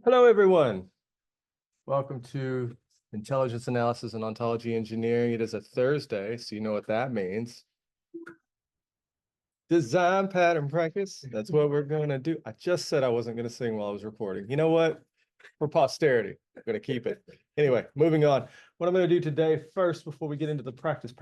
Hello, everyone. Welcome to Intelligence Analysis and Ontology Engineering. It is a Thursday, so you know what that means. Design pattern practice. That's what we're going to do. I just said I wasn't going to sing while I was recording. You know what? For posterity, I'm going to keep it. Anyway, moving on. What I'm going to do today first, before we get into the practice,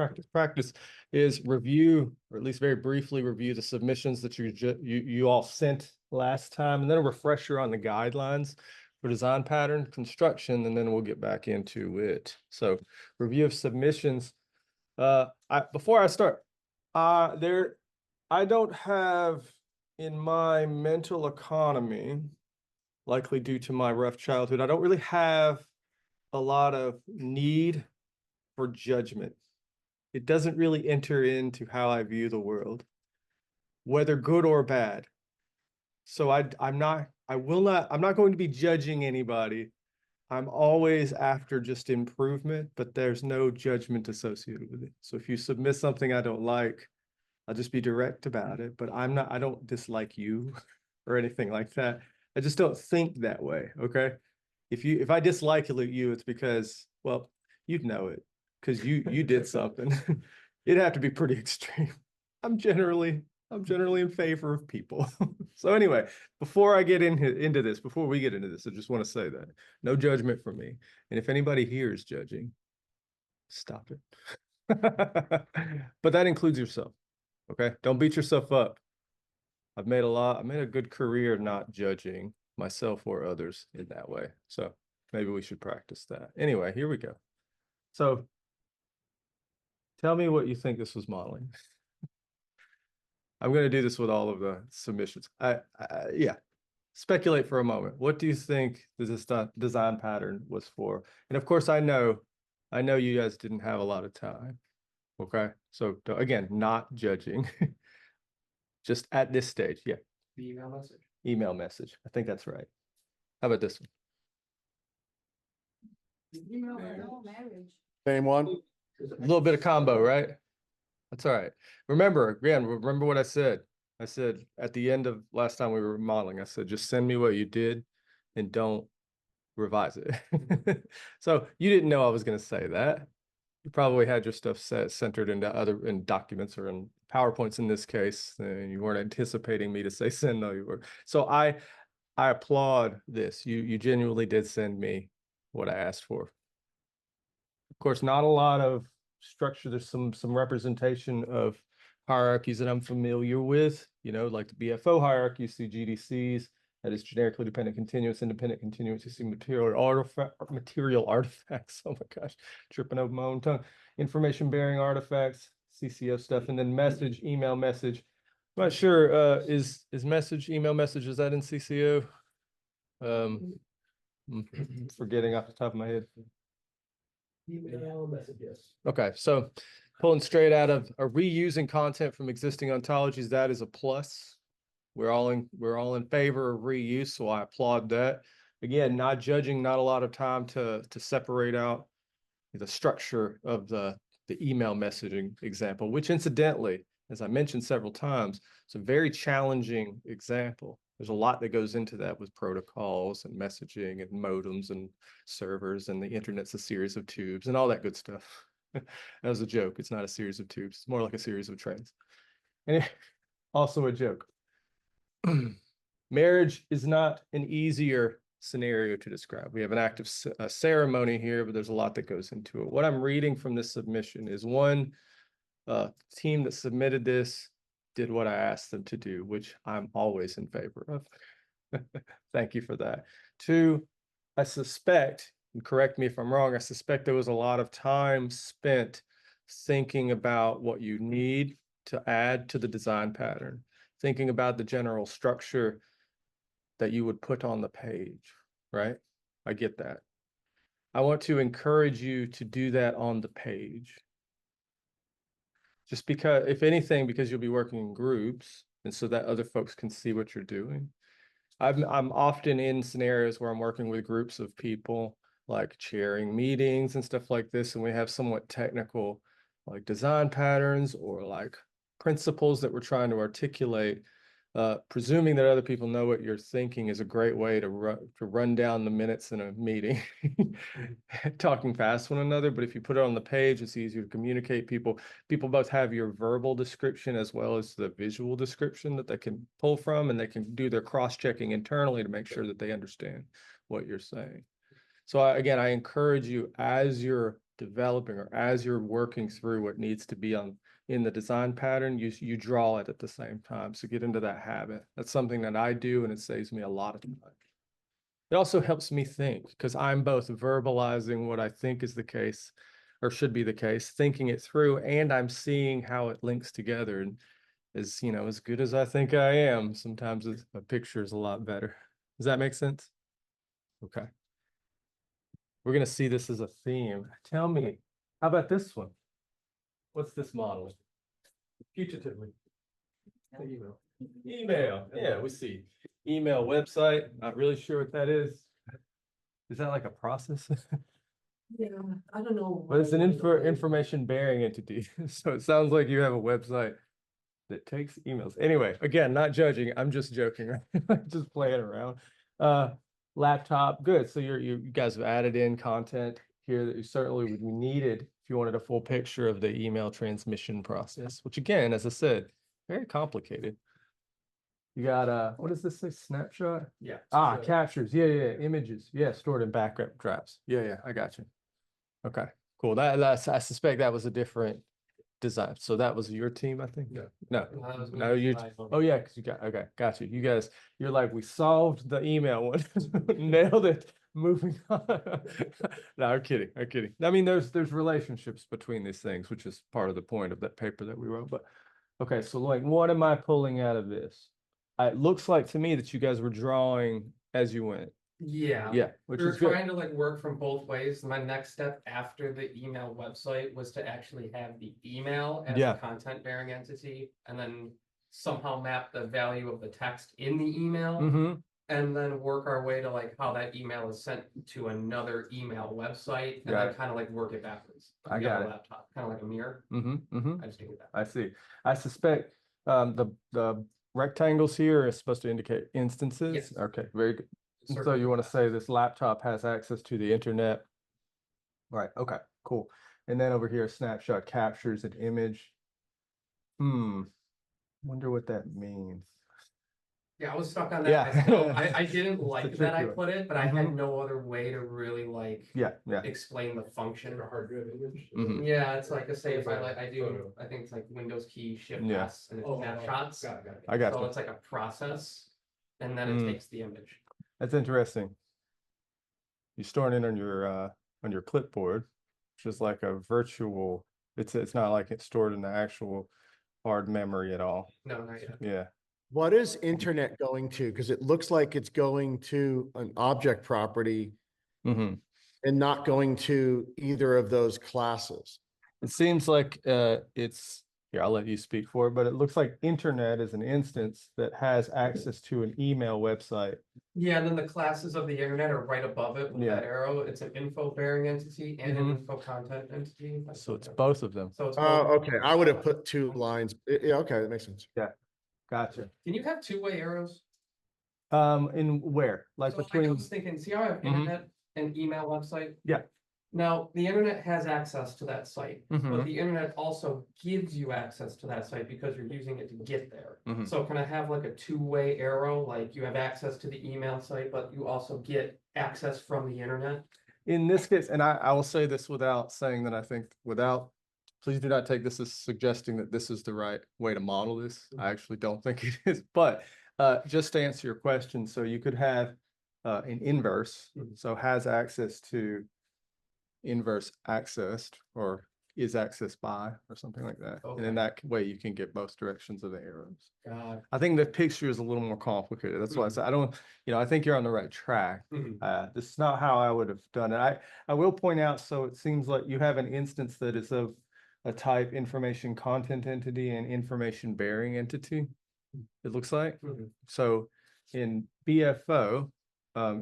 is review, or at least very briefly review the submissions that you all sent last time, and then a refresher on the guidelines for design pattern construction, and then we'll get back into it. So, review of submissions. Before I start, I don't have in my mental economy, likely due to my rough childhood, I don't really have a lot of need for judgment. It doesn't really enter into how I view the world, whether good or bad. So I'm not going to be judging anybody. I'm always after just improvement, but there's no judgment associated with it. So if you submit something I don't like, I'll just be direct about it, but I don't dislike you or anything like that. I just don't think that way, okay? If I dislike you, it's because, well, you'd know it, because you did something. It'd have to be pretty extreme. I'm generally in favor of people. So anyway, before we get into this, I just want to say that no judgment from me. And if anybody here is judging, stop it. But that includes yourself. Okay, don't beat yourself up. I've made a good career not judging myself or others in that way. So maybe we should practice that. Anyway, here we go. So tell me what you think this was modeling. I'm going to do this with all of the submissions. Yeah, speculate for a moment. What do you think this design pattern was for? And of course, I know you guys didn't have a lot of time. Okay, so again, not judging. Just at this stage, yeah. The email message. Email message. I think that's right. How about this one? Email marriage. Same one. A little bit of combo, right? That's all right. Remember what I said. I said at the end of last time we were modeling, I said, just send me what you did and don't revise it. So you didn't know I was going to say that. You probably had your stuff centered in documents or in PowerPoints in this case, and you weren't anticipating me to say send. No, you were. So I applaud this. You genuinely did send me what I asked for. Of course, not a lot of structure. There's some representation of hierarchies that I'm familiar with, like the BFO hierarchy, you see GDCs, that is generically dependent continuous, independent continuous, you see material artifacts. Oh my gosh, tripping over my own tongue. Information bearing artifacts, CCO stuff, and then message, email message. I'm not sure, is message, email message, is that in CCO? Forgetting off the top of my head. Email messages. Okay, so pulling straight out of reusing content from existing ontologies, that is a plus. We're all in favor of reuse, so I applaud that. Again, not judging, not a lot of time to separate out the structure of the email messaging example, which incidentally, as I mentioned several times, it's a very challenging example. There's a lot that goes into that with protocols and messaging and modems and servers, and the internet's a series of tubes and all that good stuff. That was a joke. It's not a series of tubes. It's more like a series of trains. And also a joke. Marriage is not an easier scenario to describe. We have an active ceremony here, but there's a lot that goes into it. What I'm reading from this submission is one, team that submitted this did what I asked them to do, which I'm always in favor of. Thank you for that. Two, I suspect, and correct me if I'm wrong, I suspect there was a lot of time spent thinking about what you need to add to the design pattern, thinking about the general structure that you would put on the page, right? I get that. I want to encourage you to do that on the page. Just because, if anything, because you'll be working in groups, and so that other folks can see what you're doing. I'm often in scenarios where I'm working with groups of people, like chairing meetings and stuff like this, and we have somewhat technical, like design patterns or like principles that we're trying to articulate. presuming that other people know what you're thinking is a great way to run down the minutes in a meeting. Talking fast one another, but if you put it on the page, it's easier to communicate. People both have your verbal description as well as the visual description that they can pull from, and they can do their cross-checking internally to make sure that they understand what you're saying. So again, I encourage you, as you're developing or as you're working through what needs to be in the design pattern, you draw it at the same time. So get into that habit. That's something that I do, and it saves me a lot of time. It also helps me think, because I'm both verbalizing what I think is the case or should be the case, thinking it through, and I'm seeing how it links together. And as as good as I think I am, sometimes a picture is a lot better. Does that make sense? Okay. We're going to see this as a theme. Tell me, how about this one? What's this model? Putatively. Email. Email. Yeah, we see. Email website. Not really sure what that is. Is that like a process? Yeah, I don't know. Well, it's an information bearing entity. So it sounds like you have a website that takes emails. Anyway, again, not judging. I'm just joking, right? Just playing around. Laptop, good. So you guys have added in content here that you certainly would be needed if you wanted a full picture of the email transmission process, which again, as I said, very complicated. You got what does this say? Snapshot? Yeah. Captures. Yeah, images. Yeah, stored in backup drives. Yeah, I got you. Okay, cool. That's I suspect that was a different design. So that was your team, I think? No. No, you, oh yeah, because okay, got you. You guys, you're like, we solved the email one, nailed it, moving on. No, I'm kidding. I mean, there's relationships between these things, which is part of the point of that paper that we wrote. But okay, so like, what am I pulling out of this? It looks like to me that you guys were drawing as you went. Yeah. Yeah, which We were is good. trying to like work from both ways. My next step after the email website was to actually have the email as Yeah. a content bearing entity and then somehow map the value of the text in the email Mm-hmm. and then work our way to like how that email is sent to another email website and Got then it. kind of like work it backwards. I You got have a it. laptop, kind of like a mirror. Mm-hmm. I just do that. I see. I suspect the rectangles here are supposed to indicate instances. Yes. Okay, very good. So Circle you want to that. say this laptop has access to the internet? Right, okay, cool. And then over here, snapshot captures an image. Wonder what that means. Yeah, I was stuck on that Yeah. myself. I didn't It's a like that I tricky one. put it, but I had no other way to really like Yeah. explain the function. A hard drive image. Mhm. Yeah, it's like, say if I like, I do, Photo. I think it's like Windows key shift Yeah. S and it's Oh, snapshots. got it. I got So you. it's like a process and then it Mm. takes the image. That's interesting. You store it in on your clipboard, which is like a virtual, it's not like it's stored in the actual hard memory at all. No, not yet. Yeah. What is internet going to? Because it looks like it's going to an object property Mm-hmm. and not going to either of those classes. It seems like it's here, I'll let you speak for it, but it looks like internet is an instance that has access to an email website. Yeah, and then the classes of the internet are right above it with Yeah. that arrow. It's an info bearing entity and Mhm. an info content entity. So it's both of them. So it's Oh, both. okay. I would have put 2 lines. Yeah, okay, that makes sense. Gotcha. Can you have two-way arrows? In where? Like So, like, I between, was thinking, see how I have Mhm. internet and email website? Yeah. Now, the internet has access to that site, but Mhm. the internet also gives you access to that site because you're using it to get there. Mhm. So can I have like a two-way arrow, like you have access to the email site, but you also get access from the internet? in this case, and I will say this without saying that I think please do not take this as suggesting that this is the right way to model this. I actually don't think it is, but just to answer your question, so you could have an inverse, Mhm. so has access to inverse accessed or is accessed by or something like that. And in Okay. that way, you can get both directions of the arrows. God. I think the picture is a little more complicated. That's why I Mhm. said, I don't, I think you're on the right track. Mhm. This is not how I would have done it. I will point out, so it seems like you have an instance that is of a type information content entity and information bearing entity. It looks like. Mhm. So in BFO,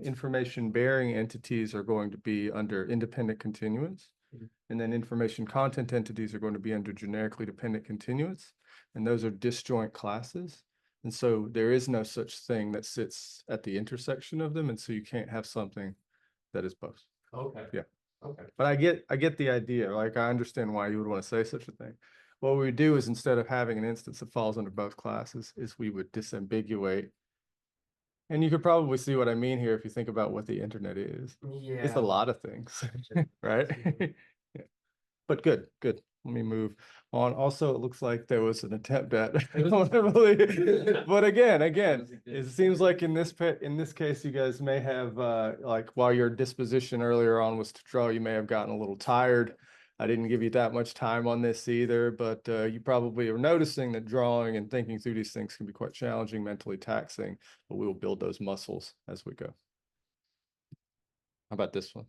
information bearing entities are going to be under independent continuous. Mhm. And then information content entities are going to be under generically dependent continuous. And those are disjoint classes. And so there is no such thing that sits at the intersection of them. And so you can't have something that is both. Okay. Yeah. Okay. But I get the idea. Like, I understand why you would want to say such a thing. What we would do is, instead of having an instance that falls under both classes, is we would disambiguate. And you could probably see what I mean here if you think about what the internet is. It's a Yeah. lot of things, right? Yeah. But good. Let me move on. Also, it looks like there was an attempt at but again, it seems like in this case, you guys may have like, while your disposition earlier on was to draw, you may have gotten a little tired. I didn't give you that much time on this either, but you probably are noticing that drawing and thinking through these things can be quite challenging, mentally taxing, but we will build those muscles as we go. How about this one?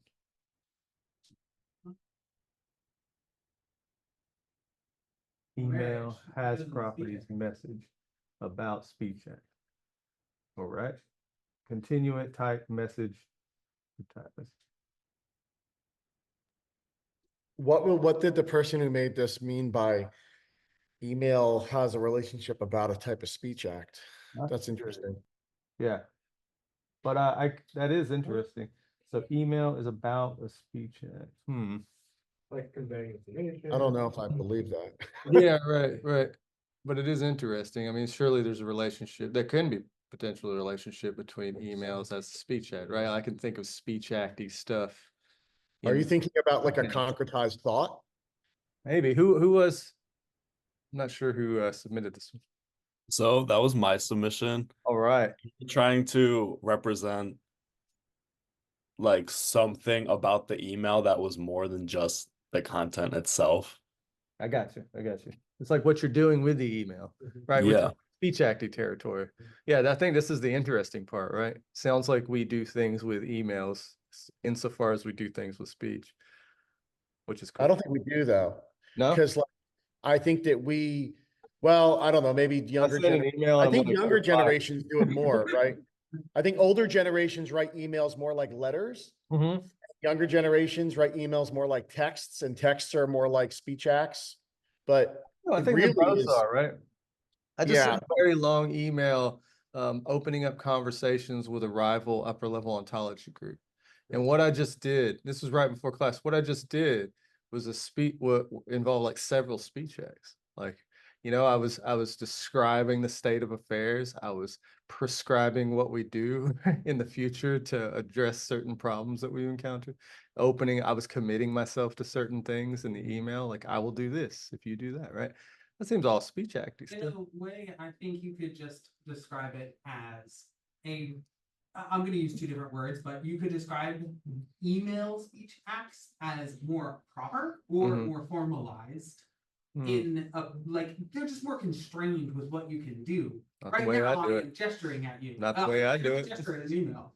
Email has properties message about speech act. All right. Continuate type message. Type message. What did the person who made this mean by email has a relationship about a type of speech act? That's interesting. Yeah. But that is interesting. So email is about a speech act. Like conveying information. I don't know if I believe that. Yeah, right. But it is interesting. I mean, surely there's a relationship. There can be potentially a relationship between emails as a speech act, right? I can think of speech acty stuff. Are you in- thinking about like a Yeah. concretized thought? Maybe who was? I'm not sure who submitted this one. So that was my submission. All right. Trying to represent like something about the email that was more than just the content itself. I got you. It's like what you're doing with the email, right? Which is Yeah. speech acty territory. Yeah, I think this is the interesting part, right? Sounds like we do things with emails insofar as we do things with speech, which is cool. I don't think we do though. No, Because like, I think that well, I don't know, maybe younger send an email I and I'm think like, younger "Oh, bye." generations do it more, right? I think older generations write emails more like letters. Mhm. Younger generations write emails more like texts, and texts are more like speech acts. But No, I it think they really both is- are, right? I just sent Yeah. a very long email opening up conversations with a rival upper level ontology group. And what I just did, this was right before class, what I just did was what involved like several speech acts. Like, I was describing the state of affairs. I was prescribing what we do in the future to address certain problems that we encounter. I was committing myself to certain things in the email. Like, I will do this if you do that, right? That seems all speech acty In stuff. a way, I think you could just describe it as I'm gonna use two different words, but you could describe email speech acts as more proper or Mhm. more formalized Hmm, in like, they're just more constrained with what you can do. Not the Right way now, I do I it. am gesturing at you. Not the way I do here's a it. Gesture in an email.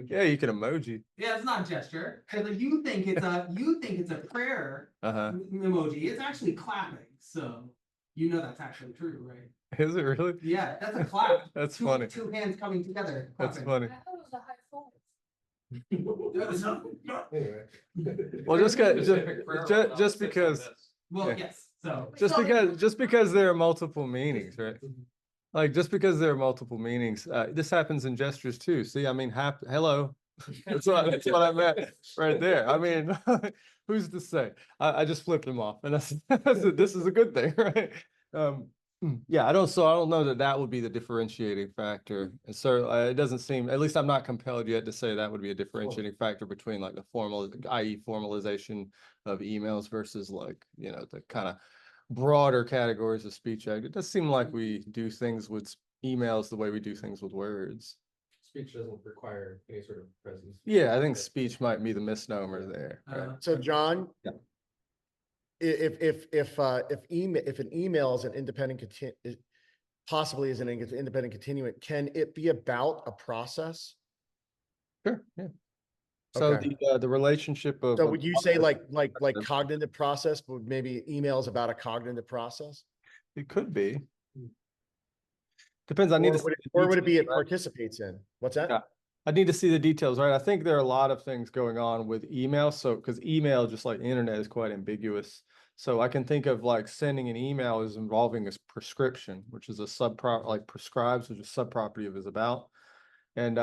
Yeah, you can emoji. Yeah, it's not a gesture. 'Cause like you think it's a prayer Uh-huh. emoji. It's actually clapping. So that's actually true, right? Is it really? Yeah, that's a clap. That's Two- funny. Two hands coming together. That's clapping. funny. thought it was a high five. Well, There's just a because, specific prayer just without just six like because, this. Well, Yeah. yes, so. just because there are multiple meanings, right? Like, just because there are multiple meanings, this happens in gestures too. See, I mean, hello. That's what I meant right there. I mean, who's to say? I just flipped him off, and I said, this is a good thing, right? Yeah, I don't know that would be the differentiating factor. And so it doesn't seem, at least I'm not compelled yet to say that would be a differentiating factor between like the i.e. formalization of emails versus like, the kind of broader categories of speech act. It does seem like we do things with emails the way we do things with words. Speech doesn't require any sort of presence. Yeah, I think speech might be the misnomer there. Right? So John? Yeah. If an email is an independent possibly is an independent continuant, can it be about a process? Sure. Yeah. So Okay. the relationship of. So would you say like cognitive process, but maybe emails about a cognitive process? It could be. Depends. I need to. see the Or would it be details, it right? participates in? What's that? Yeah. I need to see the details, right? I think there are a lot of things going on with email. So, because email, just like internet, is quite ambiguous. So I can think of like sending an email as involving a prescription, which is a like prescribes, which is subproperty of is about. And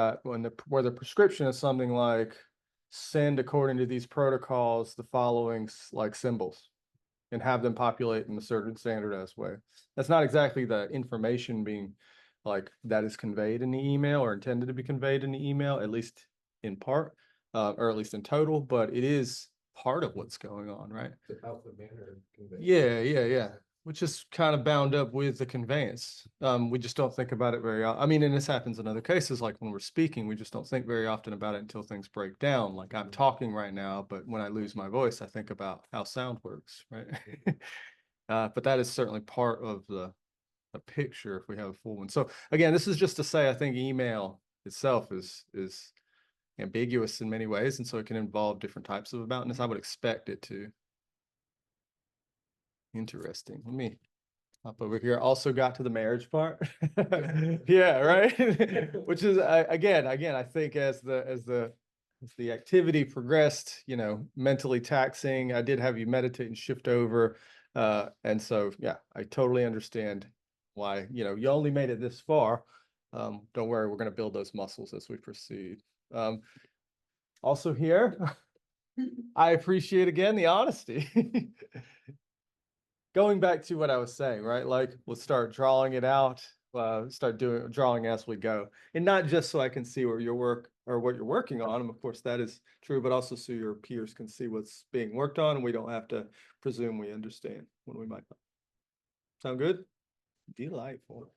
where the prescription is something like send according to these protocols the following like symbols and have them populate in a certain standardized way. That's not exactly the information being like that is conveyed in the email or intended to be conveyed in the email, at least in part, or at least in total, but it is part of what's going on, right? It's about the manner of conveying. Yeah. Which is kind of bound up with the conveyance. We just don't think about it very, I mean, and this happens in other cases, like when we're speaking, we just don't think very often about it until things break down. Like I'm talking right now, but when I lose my voice, I think about how sound works, right? But that is certainly part of the picture if we have a full one. So again, this is just to say, I think email itself is ambiguous in many ways, and so it can involve different types of aboutness. I would expect it to. Interesting. Let me hop over here. Also got to the marriage part. Yeah, right. Which is again, I think as the activity progressed, you know, mentally taxing. I did have you meditate and shift over. And so yeah, I totally understand why, you know, you only made it this far. Don't worry, we're gonna build those muscles as we proceed. Also here, I appreciate again the honesty. Going back to what I was saying, right? Like, let's start drawing it out, start drawing as we go. And not just so I can see where your work or what you're working on. And of course, that is true, but also so your peers can see what's being worked on and we don't have to presume we understand when we might not. Sound good? Delightful.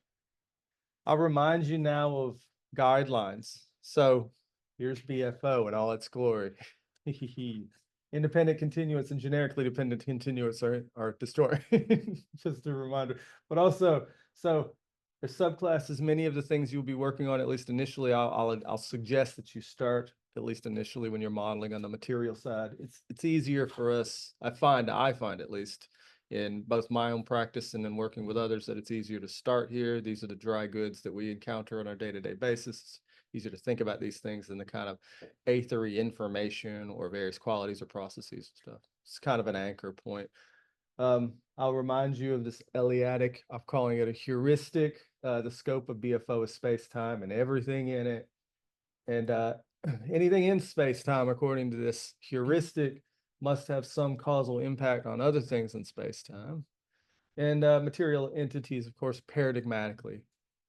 I'll remind you now of guidelines. So here's BFO in all its glory. Independent continuous and generically dependent continuous are destroyed. Just a reminder. But also, so there's subclasses, many of the things you'll be working on, at least initially, I'll suggest that you start at least initially when you're modeling on the material side. It's easier for us, I find at least in both my own practice and in working with others, that it's easier to start here. These are the dry goods that we encounter on our day-to-day basis. Easier to think about these things than the kind of aethery information or various qualities or processes and stuff. It's kind of an anchor point. I'll remind you of this Eliadic, I'm calling it a heuristic. The scope of BFO is space-time and everything in it. And anything in space-time, according to this heuristic, must have some causal impact on other things in space-time. And material entities, of course, paradigmatically.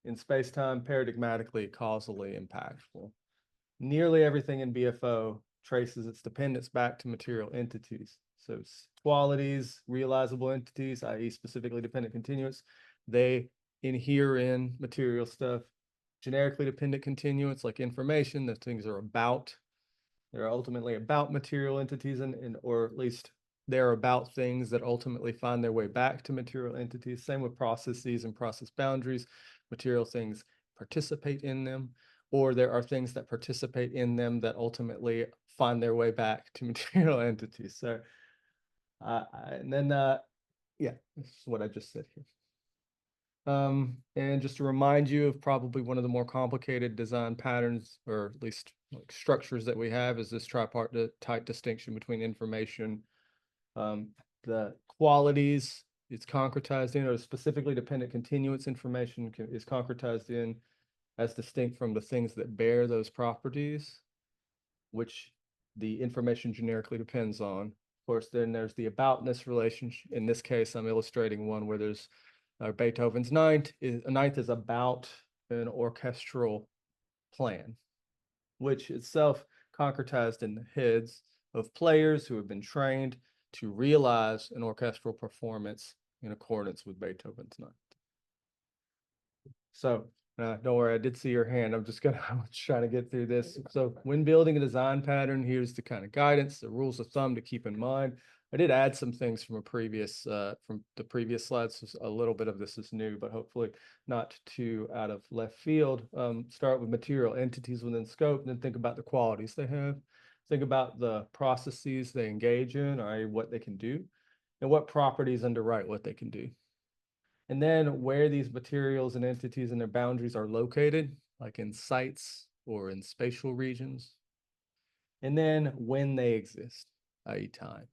In space-time, paradigmatically, causally impactful. Nearly everything in BFO traces its dependence back to material entities. So qualities, realizable entities, i.e. specifically dependent continuous, they inhere in material stuff. Generically dependent continuous, like information, that things are about. They're ultimately about material entities or at least they're about things that ultimately find their way back to material entities. Same with processes and process boundaries. Material things participate in them, or there are things that participate in them that ultimately find their way back to material entities. So, and then, yeah, this is what I just said here. And just to remind you of probably one of the more complicated design patterns, or at least like structures that we have, is this tripartite distinction between information. The qualities it's concretized in, or specifically dependent continuous information is concretized in as distinct from the things that bear those properties, which the information generically depends on. Of course, then there's the aboutness relationship. In this case, I'm illustrating one where there's Beethoven's ninth is about an orchestral plan, which itself concretized in the heads of players who have been trained to realize an orchestral performance in accordance with Beethoven's ninth. So don't worry, I did see your hand. I'm trying to get through this. So when building a design pattern, here's the kind of guidance, the rules of thumb to keep in mind. I did add some things from from the previous slides. So a little bit of this is new, but hopefully not too out of left field. Start with material entities within scope, and then think about the qualities they have. Think about the processes they engage in, or what they can do, and what properties underwrite what they can do. And then where these materials and entities and their boundaries are located, like in sites or in spatial regions. And then when they exist, i.e. time.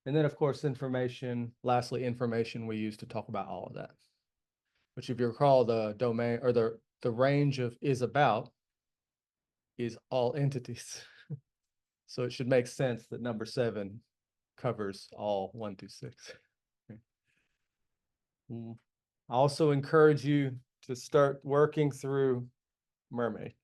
And then, of course, information, lastly, information we use to talk about all of that. Which if you recall, the domain or the range of is about is all entities. So it should make sense that number 7 covers all 1 through 6. Okay. I also encourage you to start working through Mermaid.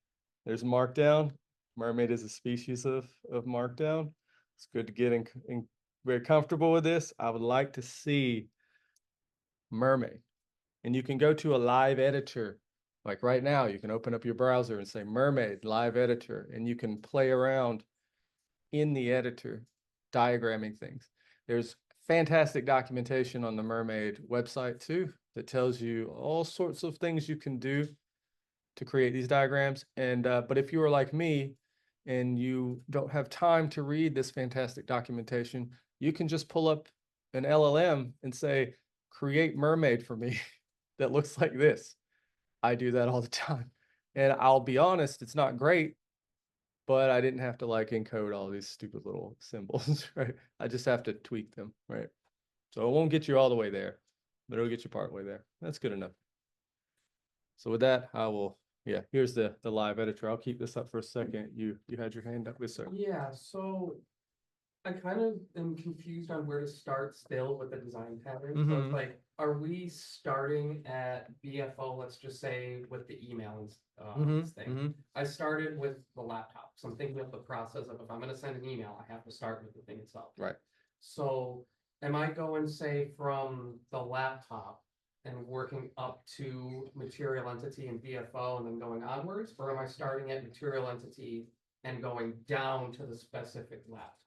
There's Markdown. Mermaid is a species of Markdown. It's good to get in very comfortable with this. I would like to see Mermaid. And you can go to a live editor. Like right now, you can open up your browser and say Mermaid live editor, and you can play around in the editor diagramming things. There's fantastic documentation on the Mermaid website too that tells you all sorts of things you can do to create these diagrams. And but if you are like me and you don't have time to read this fantastic documentation, you can just pull up an LLM and say, create Mermaid for me that looks like this. I do that all the time. And I'll be honest, it's not great, but I didn't have to like encode all these stupid little symbols, right? I just have to tweak them, right? So it won't get you all the way there, but it'll get you part way there. That's good enough. So with that, I will, yeah, here's the live editor. I'll keep this up for a second. You had your hand up, yes, sir. Yeah, so I kind of am confused on where to start still with the design pattern. So Mhm. it's like, are we starting at BFO, let's just say with the email thing? I started with the laptop. So I'm thinking of the process of if I'm gonna send an email, I have to start with the thing itself. Right. So am I going, say, from the laptop and working up to material entity and BFO and then going onwards? Or am I starting at material entity and going down to the specific laptop?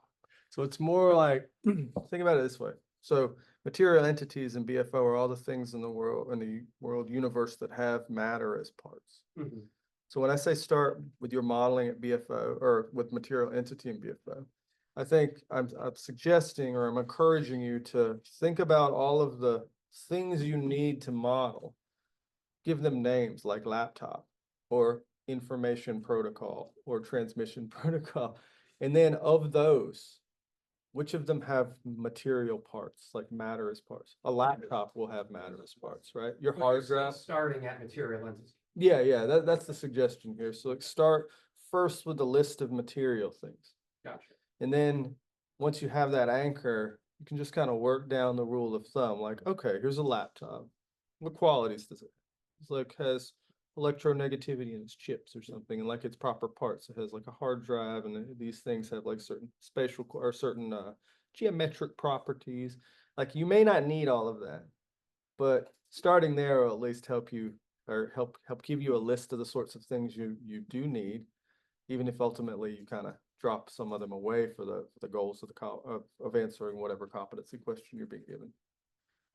So it's more like, think about it this way. So material entities and BFO are all the things in the world universe that have matter as parts. Mhm. So when I say start with your modeling at BFO or with material entity and BFO, I think I'm suggesting or I'm encouraging you to think about all of the things you need to model. Give them names like laptop or information protocol or transmission protocol. And then of those, which of them have material parts, like matter as parts? A laptop will have matter as parts, right? Your But you're hard still drive. starting at material entity. Yeah, that's the suggestion here. So like start first with a list of material things. Gotcha. And then once you have that anchor, you can just kind of work down the rule of thumb. Like, okay, here's a laptop. What qualities does it have? It's like has electronegativity in its chips or something, and like its proper parts. It has like a hard drive, and these things have like certain spatial or certain geometric properties. Like you may not need all of that, but starting there will at least help you or help give you a list of the sorts of things you do need, even if ultimately you kind of drop some of them away for the goals of of answering whatever competency question you're being given.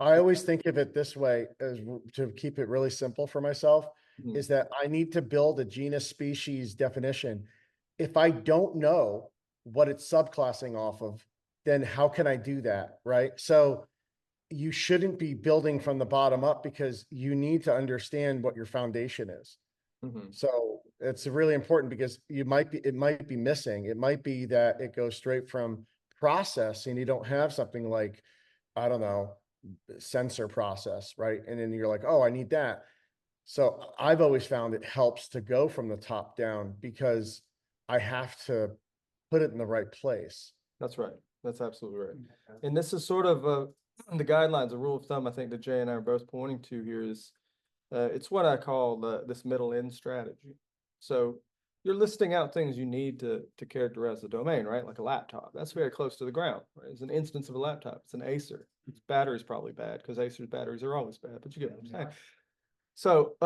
I always think of it this way as to keep it really simple for myself, Mhm. is that I need to build a genus species definition. If I don't know what it's subclassing off of, then how can I do that, right? So you shouldn't be building from the bottom up because you need to understand what your foundation is. Mhm. So it's really important because it might be missing. It might be that it goes straight from process and you don't have something like, I don't know, sensor process, right? And then you're like, oh, I need that. So I've always found it helps to go from the top down because I have to put it in the right place. That's right. That's absolutely right. And this is sort of the guidelines, a rule of thumb I think that Jay and I are both pointing to here is it's what I call this middle end strategy. So you're listing out things you need to characterize the domain, right? Like a laptop. That's very close to the ground, right? It's an instance of a laptop. It's an Acer. Its battery's probably bad because Acer's batteries are always bad, but you get what I'm saying. So,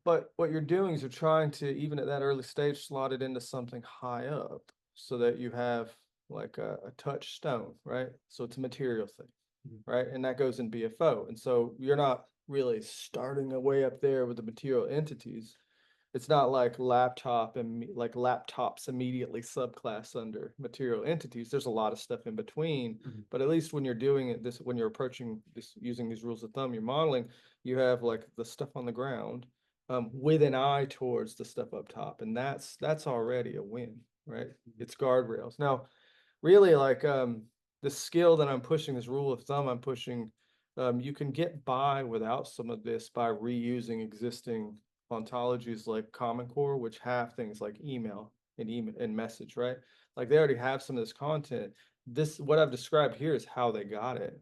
but what you're doing is you're trying to, even at that early stage, slot it into something high up so that you have like a touchstone, right? So it's a material thing, right? And that goes in BFO. And so you're not really starting way up there with the material entities. It's not like laptop and like laptops immediately subclass under material entities. There's a lot of stuff in between, but at least when you're doing it, when you're approaching this using these rules of thumb, you're modeling, you have like the stuff on the ground with an eye towards the stuff up top, and that's already a win, right? It's guardrails. Now, really, like the skill that I'm pushing, this rule of thumb I'm pushing, you can get by without some of this by reusing existing ontologies like Common Core, which have things like email and message, right? Like they already have some of this content. This, what I've described here is how they got it.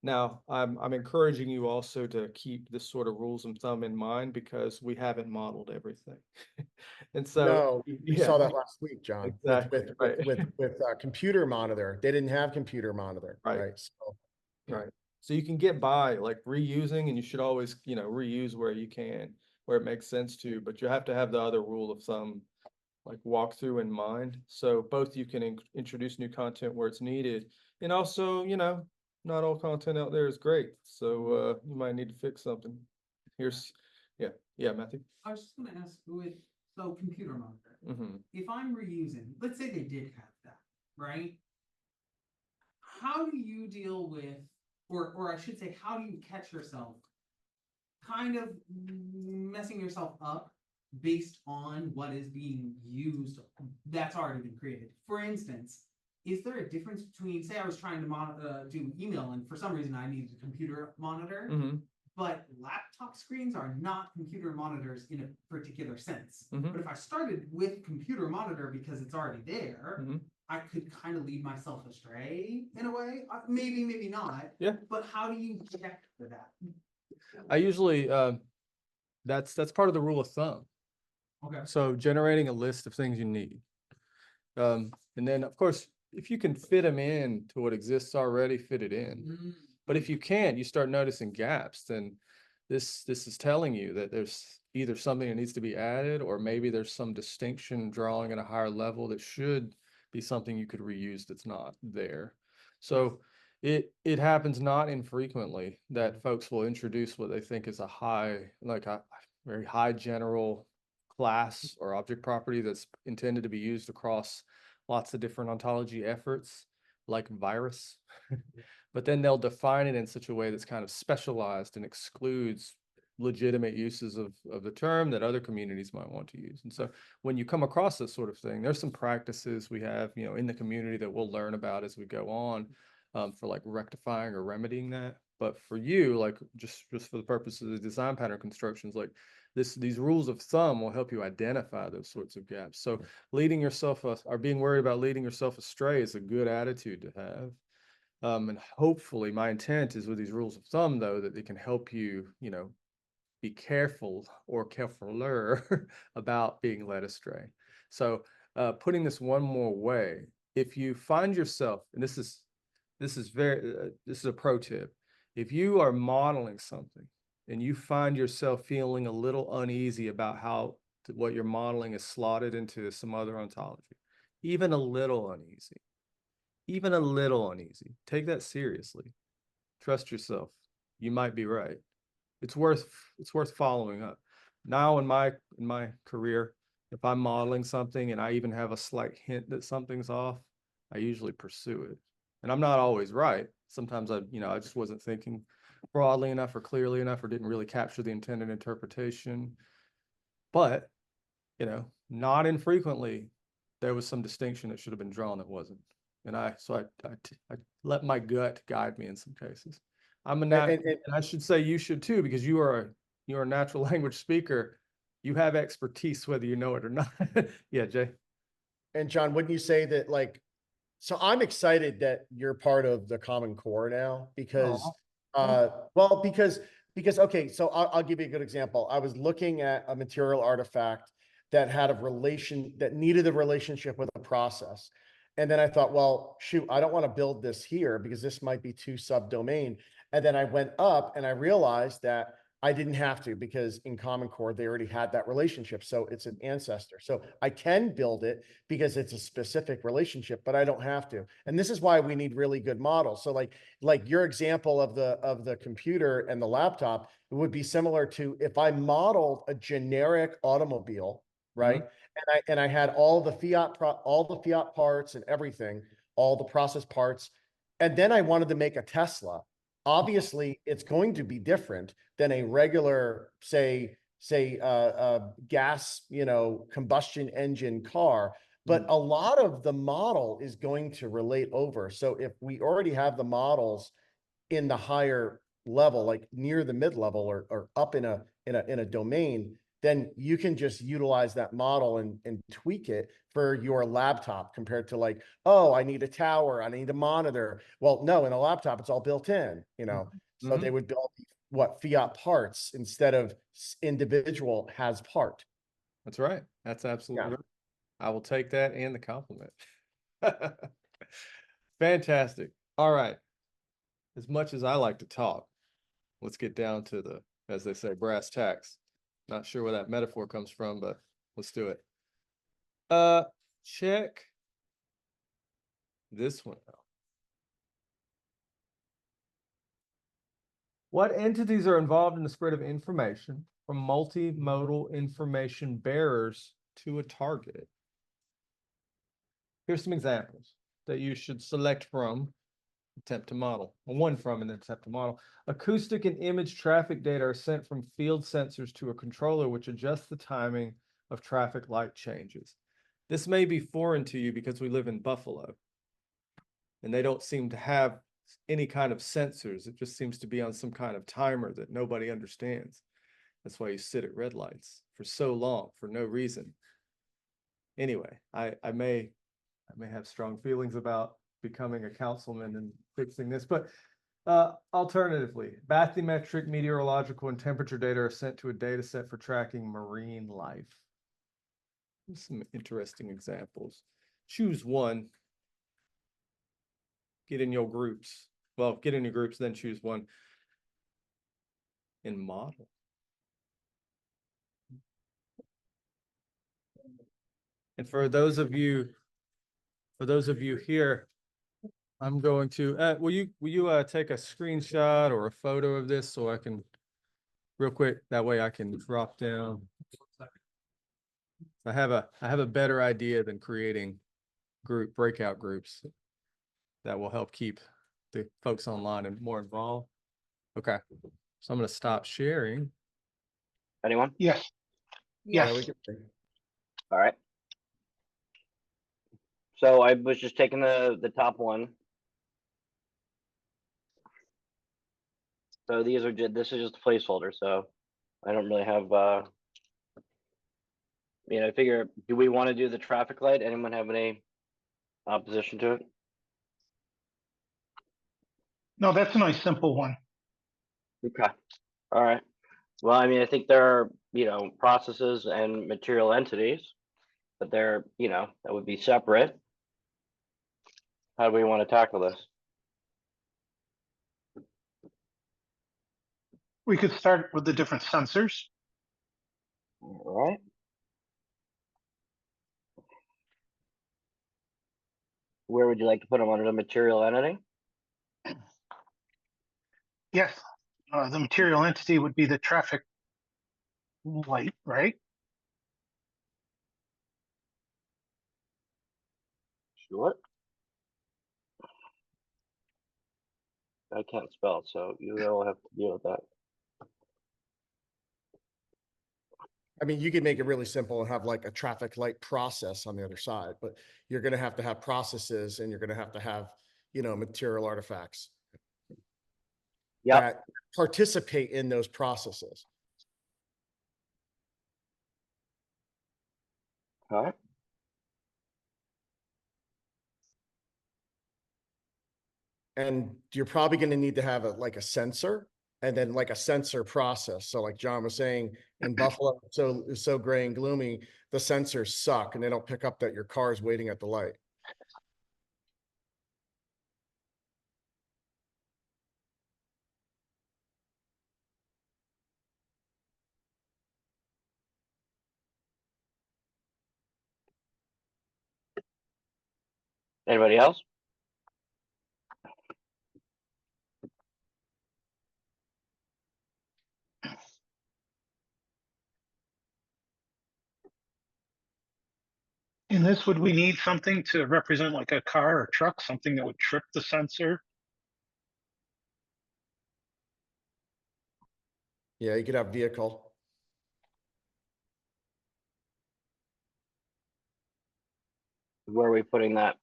Now, I'm encouraging you also to keep this sort of rules of thumb in mind because we haven't modeled everything. And so, No, we saw that last week, John, exactly, right. with Computer Monitor. They didn't have Computer Monitor, Right. right? So, Right. So you can get by like reusing, and you should always, reuse where you can, where it makes sense to, but you have to have the other rule of thumb, like walk through in mind. So both you can introduce new content where it's needed, and also, not all content out there is great. So you might need to fix something. Here's, yeah, Matthew. I was just gonna ask so computer monitor, Hmm. if I'm reusing, let's say they did have that, right? How do you deal with, or I should say, how do you catch yourself kind of messing yourself up based on what is being used that's already been created? For instance, is there a difference between, say I was trying to do email and for some reason I needed a computer monitor, Hmm. but laptop screens are not computer monitors in a particular sense. Mhm. But if I started with computer monitor because it's already there, Mhm. I could kind of lead myself astray in a way. Maybe, maybe not. Yeah. But how do you check for that? I usually, that's part of the rule of thumb. Okay. So generating a list of things you need. And then of course, if you can fit them in to what exists already, fit it in. But if you can't, you start noticing gaps, then this is telling you that there's either something that needs to be added, or maybe there's some distinction drawing at a higher level that should be something you could reuse that's not there. So it happens not infrequently that folks will introduce what they think is like a very high general class or object property that's intended to be used across lots of different ontology efforts, like virus. But then they'll define it in such a way that's kind of specialized and excludes legitimate uses of the term that other communities might want to use. And so when you come across this sort of thing, there's some practices we have, in the community that we'll learn about as we go on, for like rectifying or remedying that. But for you, like just for the purpose of the design pattern constructions, like these rules of thumb will help you identify those sorts of gaps. So leading yourself or being worried about leading yourself astray is a good attitude to have. And hopefully my intent is with these rules of thumb, though, that they can help you, be careful or carefuler about being led astray. So putting this one more way, if you find yourself, and this is this is a pro tip, if you are modeling something and you find yourself feeling a little uneasy about how what you're modeling is slotted into some other ontology, even a little uneasy, take that seriously. Trust yourself. You might be right. It's worth following up. Now in my career, if I'm modeling something and I even have a slight hint that something's off, I usually pursue it. And I'm not always right. Sometimes I just wasn't thinking broadly enough or clearly enough, or didn't really capture the intended interpretation. But, not infrequently, there was some distinction that should have been drawn that wasn't. And I let my gut guide me in some cases. And I should say you should too, because you're a natural language speaker. You have expertise whether you know it or not. Yeah, Jay. And John, wouldn't you say that so I'm excited that you're part of the Common Core now because, well, because, okay, so I'll give you a good example. I was looking at a material artifact that had that needed a relationship with a process. And then I thought, well, shoot, I don't want to build this here because this might be too subdomain. And then I went up and I realized that I didn't have to, because in Common Core, they already had that relationship. So it's an ancestor. So I can build it because it's a specific relationship, but I don't have to. And this is why we need really good models. So like your example of the computer and the laptop, it would be similar to if I modeled a generic automobile, right? And I had all the fiat parts and everything, all the process parts. And then I wanted to make a Tesla. Obviously, it's going to be different than a regular, say gas, combustion engine car. But a lot of the model is going to relate over. So if we already have the models in the higher level, like near the mid-level or up in a domain, then you can just utilize that model and tweak it for your laptop compared to like, oh, I need a tower, I need a monitor. Well, no, in a laptop, it's all built in, you know, so they would build what fiat parts instead of individual has part. That's right. That's absolutely Yeah. right. I will take that and the compliment. Fantastic. All right. As much as I like to talk, let's get down to the, as they say, brass tacks. Not sure where that metaphor comes from, but let's do it. Check this one out. What entities are involved in the spread of information from multimodal information bearers to a target? Here's some examples that you should select from, attempt to model, or one from and then attempt to model. Acoustic and image traffic data are sent from field sensors to a controller which adjusts the timing of traffic light changes. This may be foreign to you because we live in Buffalo and they don't seem to have any kind of sensors. It just seems to be on some kind of timer that nobody understands. That's why you sit at red lights for so long for no reason. Anyway, I may have strong feelings about becoming a councilman and fixing this, but alternatively, bathymetric, meteorological, and temperature data are sent to a data set for tracking marine life. Some interesting examples. Choose one. Get in your groups. Well, get in your groups, then choose one. And model. And for those of you here, I'm going to, will you take a screenshot or a photo of this so I can, real quick, that way I can drop down. I have a better idea than creating breakout groups that will help keep the folks online and more involved. Okay, so I'm going to stop sharing. Anyone? Yes. Yeah, Yes. All right. So I was just taking the top one. So these are this is just a placeholder. So I don't really have I figure, do we want to do the traffic light? Anyone have any opposition to it? No, that's a nice simple one. Okay. All right. Well, I mean, I think there are, processes and material entities, but they're, that would be separate. How do we want to tackle this? We could start with the different sensors. All right. Where would you like to put them under the material entity? Yes, the material entity would be the traffic light, right? Sure. I can't spell, so you will have to deal with that. I mean, you could make it really simple and have like a traffic light process on the other side, but you're gonna have to have processes and you're gonna have to have, material artifacts Yep. that participate in those processes. All right. And you're probably gonna need to have like a sensor and then like a sensor process. So like John was saying, in Buffalo, it's so gray and gloomy, the sensors suck and they don't pick up that your car is waiting at the light. Anybody else? In this, would we need something to represent like a car or truck, something that would trip the sensor? Yeah, you could have vehicle. . Where are we putting that?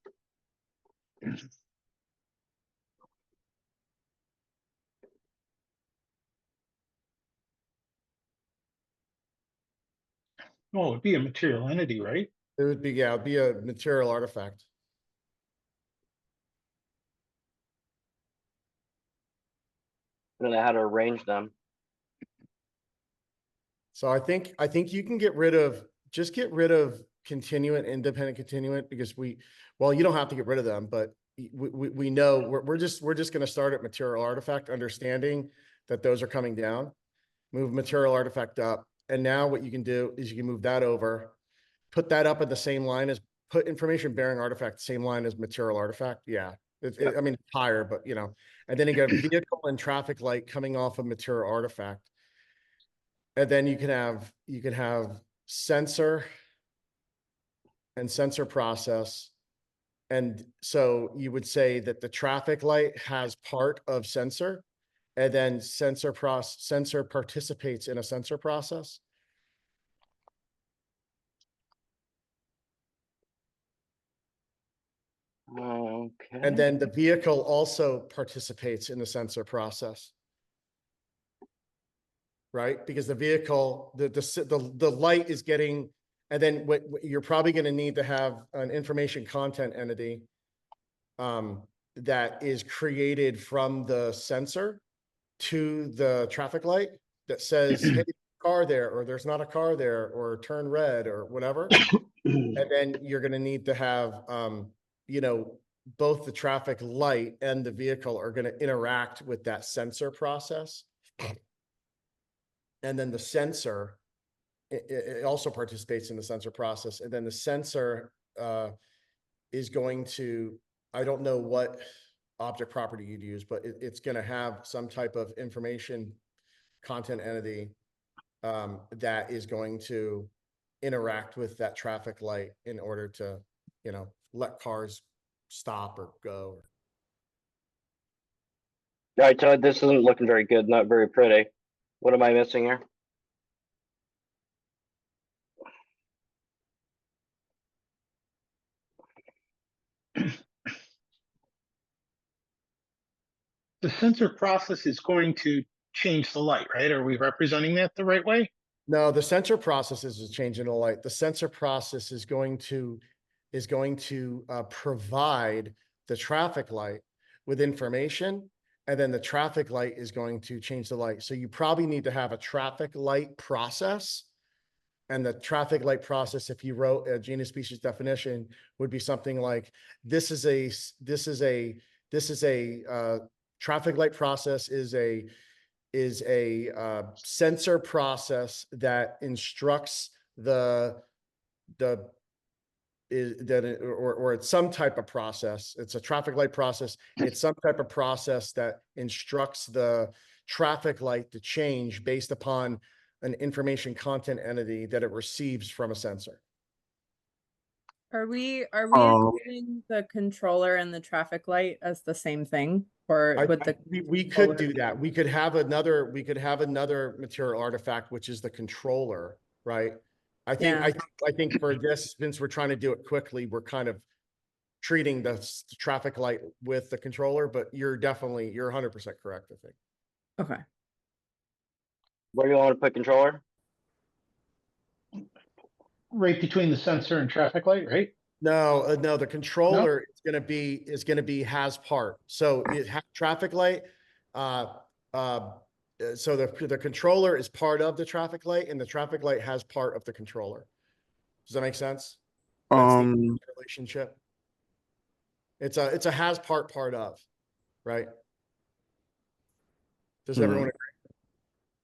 Well, it would be a material entity, right? It would be, yeah, it'd be a material artifact. I don't know how to arrange them. So I think you can get rid of, just get rid of continuant, independent continuant, because well, you don't have to get rid of them, but we know, we're just gonna start at material artifact, understanding that those are coming down. Move material artifact up, and now what you can do is you can move that over, put that up at the same line as, put information bearing artifact, same line as material artifact, yeah. I mean, higher, but you know, and then you got vehicle and traffic light coming off of material artifact. And then you can have sensor and sensor process. And so you would say that the traffic light has part of sensor, and then sensor participates in a sensor process. Okay. And then the vehicle also participates in the sensor process. Right? Because the vehicle, the light is getting, and then what you're probably going to need to have an information content entity that is created from the sensor to the traffic light that says, hey, car there, or there's not a car there, or turn red, or whatever. And then you're going to need to have, you know, both the traffic light and the vehicle are going to interact with that sensor process. And then the sensor, it also participates in the sensor process. And then the sensor is going to, I don't know what object property you'd use, but it's going to have some type of information content entity that is going to interact with that traffic light in order to, you know, let cars stop or go. All right, so this isn't looking very good, not very pretty. What am I missing here? The sensor process is going to change the light, right? Are we representing that the right way? No, the sensor process is changing the light. The sensor process is going to provide the traffic light with information, and then the traffic light is going to change the light. So you probably need to have a traffic light process. And the traffic light process, if you wrote a genus species definition, would be something like, this is a traffic light process is a sensor process that instructs or it's some type of process. It's a traffic light process. It's some type of process that instructs the traffic light to change based upon an information content entity that it receives from a sensor. Are we Oh. including the controller and the traffic light as the same thing? Or would the We could do that. We could have another material artifact, which is the controller, right? I think for this, since we're trying to do it quickly, we're kind of treating the traffic light with the controller, but you're 100% correct, I think. okay. Where do you want to put controller? Right between the sensor and traffic light, right? No, no, the controller is gonna be has part. So it has traffic light. So the controller is part of the traffic light, and the traffic light has part of the controller. Does that make sense? That's the relationship. It's a has part of, right? Does everyone agree?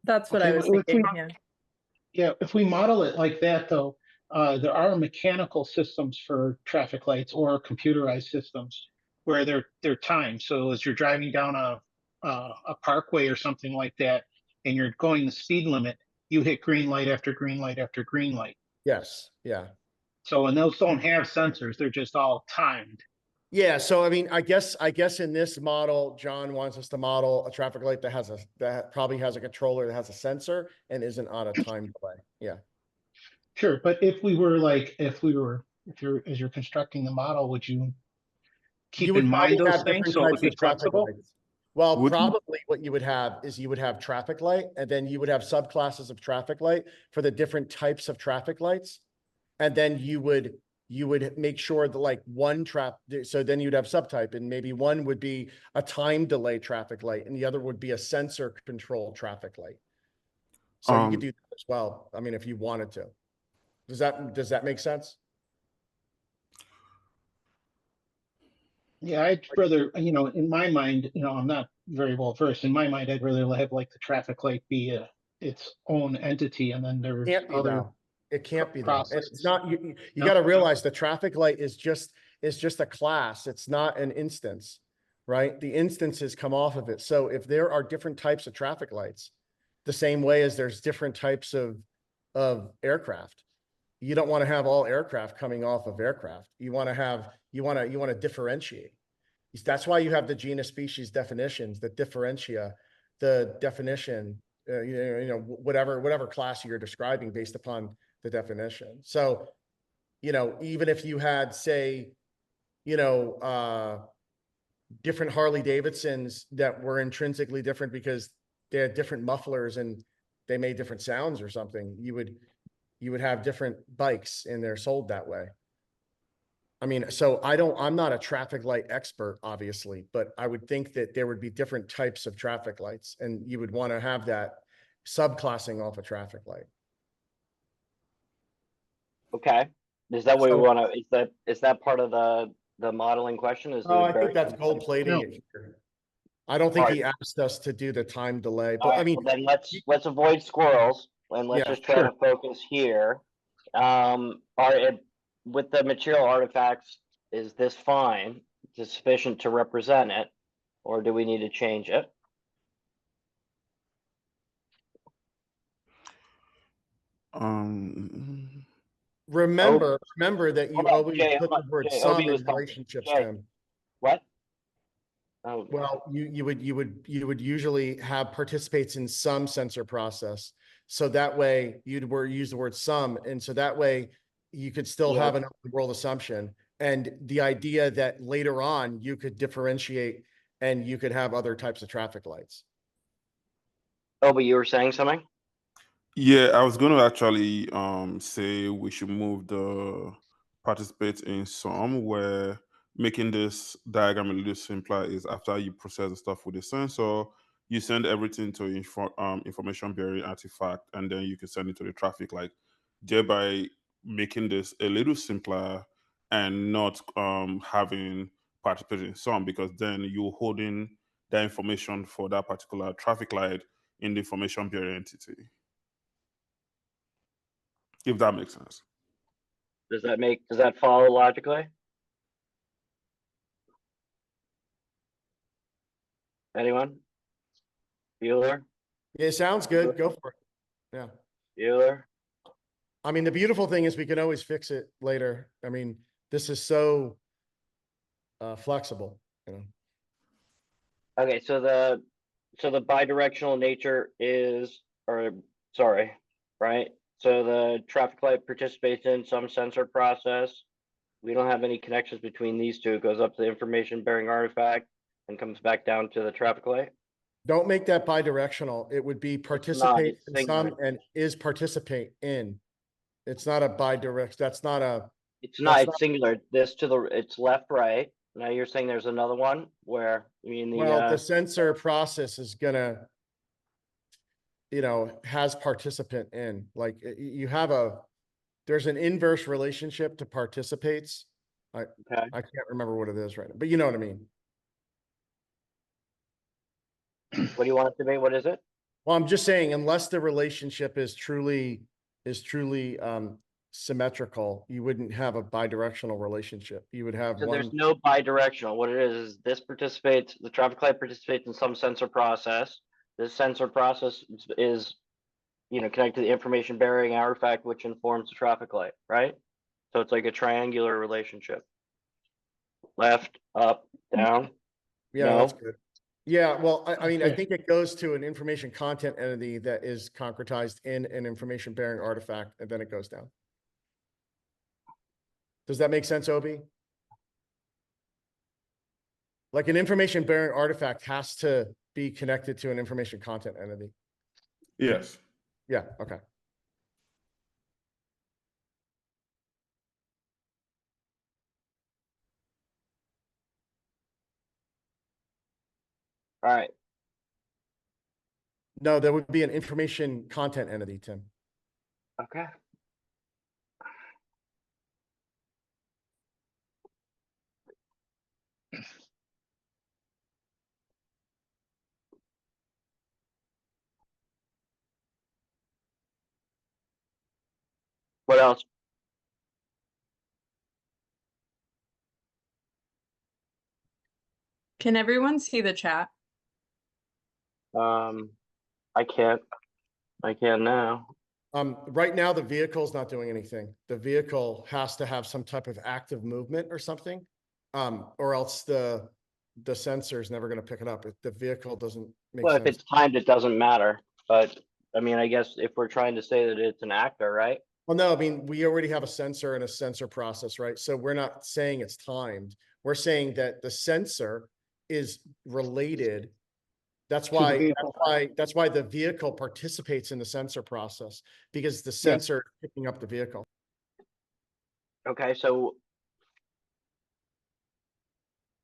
That's what I Okay, was well, if we- thinking, yeah. Yeah, if we model it like that, though, there are mechanical systems for traffic lights or computerized systems where they're timed. So as you're driving down a parkway or something like that, and you're going the speed limit, you hit green light after green light after green light. Yes, yeah. So, and those don't have sensors; they're just all timed. Yeah, so I mean, I guess in this model, John wants us to model a traffic light that probably has a controller that has a sensor and isn't on a time delay. Yeah. Sure, but if we were as you're constructing the model, would you keep You would in mind probably those have things different so it would types be of traffic flexible? lights. Well, Would you- probably what you would have is you would have traffic light, and then you would have subclasses of traffic light for the different types of traffic lights. And then you would make sure that like so then you'd have subtype, and maybe one would be a time delay traffic light and the other would be a sensor control traffic light. So you could Um, do that as well. I mean, if you wanted to. Does that make sense? Yeah, I'd rather, in my mind, I'm not very well versed. In my mind, I'd rather have like the traffic light be its own entity, and then there's Can't be other though. It can't be though. And it's processes. not, you No? gotta realize the traffic light is just a class. It's not an instance, right? The instances come off of it. So if there are different types of traffic lights, the same way as there's different types of aircraft, you don't want to have all aircraft coming off of aircraft. You want to differentiate. That's why you have the genus species definitions that differentiate the definition, whatever class you're describing based upon the definition. So, even if you had, say, different Harley Davidsons that were intrinsically different because they had different mufflers and they made different sounds or something, you would have different bikes and they're sold that way. I mean, so I'm not a traffic light expert, obviously, but I would think that there would be different types of traffic lights and you would want to have that subclassing off a traffic light. Okay, is that what we So- wanna, is that part of the modeling question? Is Oh, it I very- think that's gold plating No. it here. I don't think Alright. he asked us to do the time delay, but I Alright, mean, well then let's avoid squirrels and let's Yeah, just try to focus here. With the material artifacts, is this fine? Is it sufficient to represent it? Or do we need to change it? remember that you hold on, always Jay, put hold the on, word Jay, some Obi was in talking. relationships, Jay. Tim. What? Oh, Well, you would usually have participates in some sensor process. So that way you'd use the word some. And so that way you could still Yeah. have an open world assumption. And the idea that later on you could differentiate and you could have other types of traffic lights. oh, but you were saying something? Yeah, I was going to actually say we should move the participate in some, where making this diagram a little simpler is after you process the stuff with the sensor, you send everything to information bearing artifact, and then you can send it to the traffic light, thereby making this a little simpler and not having participate in some, because then you're holding the information for that particular traffic light in the information bearing entity. If that makes sense. Does that follow logically? Anyone? Bueller? It sounds good. Go for it. Yeah. Bueller? I mean, the beautiful thing is we can always fix it later. I mean, this is so flexible, Okay, so the bidirectional nature is, or sorry, right? So the traffic light participates in some sensor process. We don't have any connections between these two. It goes up to the information bearing artifact and comes back down to the traffic light. Don't make that bidirectional. It would be participate it's in some singular. and is participate in. It's not a bidirect. That's not a, It's not, That's it's singular. This to the, it's left, right. Now you're saying there's another one where, you mean well, the sensor process is gonna, has participant in, like you have there's an inverse relationship to participates. okay. I can't remember what it is right now, but you know what I mean. What do you want it to be? What is it? Well, I'm just saying, unless the relationship is truly symmetrical, you wouldn't have a bidirectional relationship. You would have So one. there's no bidirectional. What it is this participates, the traffic light participates in some sensor process. This sensor process is, connected to the information bearing artifact, which informs the traffic light, right? So it's like a triangular relationship. Left, up, down. Yeah, that's No. good. Yeah, well, I mean, I Okay. think it goes to an information content entity that is concretized in an information bearing artifact, and then it goes down. Does that make sense, Obi? Like an information bearing artifact has to be connected to an information content entity. Yes. Yeah, okay. All right. No, there would be an information content entity, Tim. Okay. What else? Can everyone see the chat? I can't. I can now. Right now, the vehicle's not doing anything. The vehicle has to have some type of active movement or something. Or else the sensor is never gonna pick it up. If the vehicle doesn't make Well, if sense. it's timed, it doesn't matter. But I mean, I guess if we're trying to say that it's an actor, right? Well, no, I mean, we already have a sensor and a sensor process, right? So we're not saying it's timed. We're saying that the sensor is related. That's the why, vehicle. that's why the vehicle participates in the sensor process, because the sensor is picking up the vehicle. Okay, so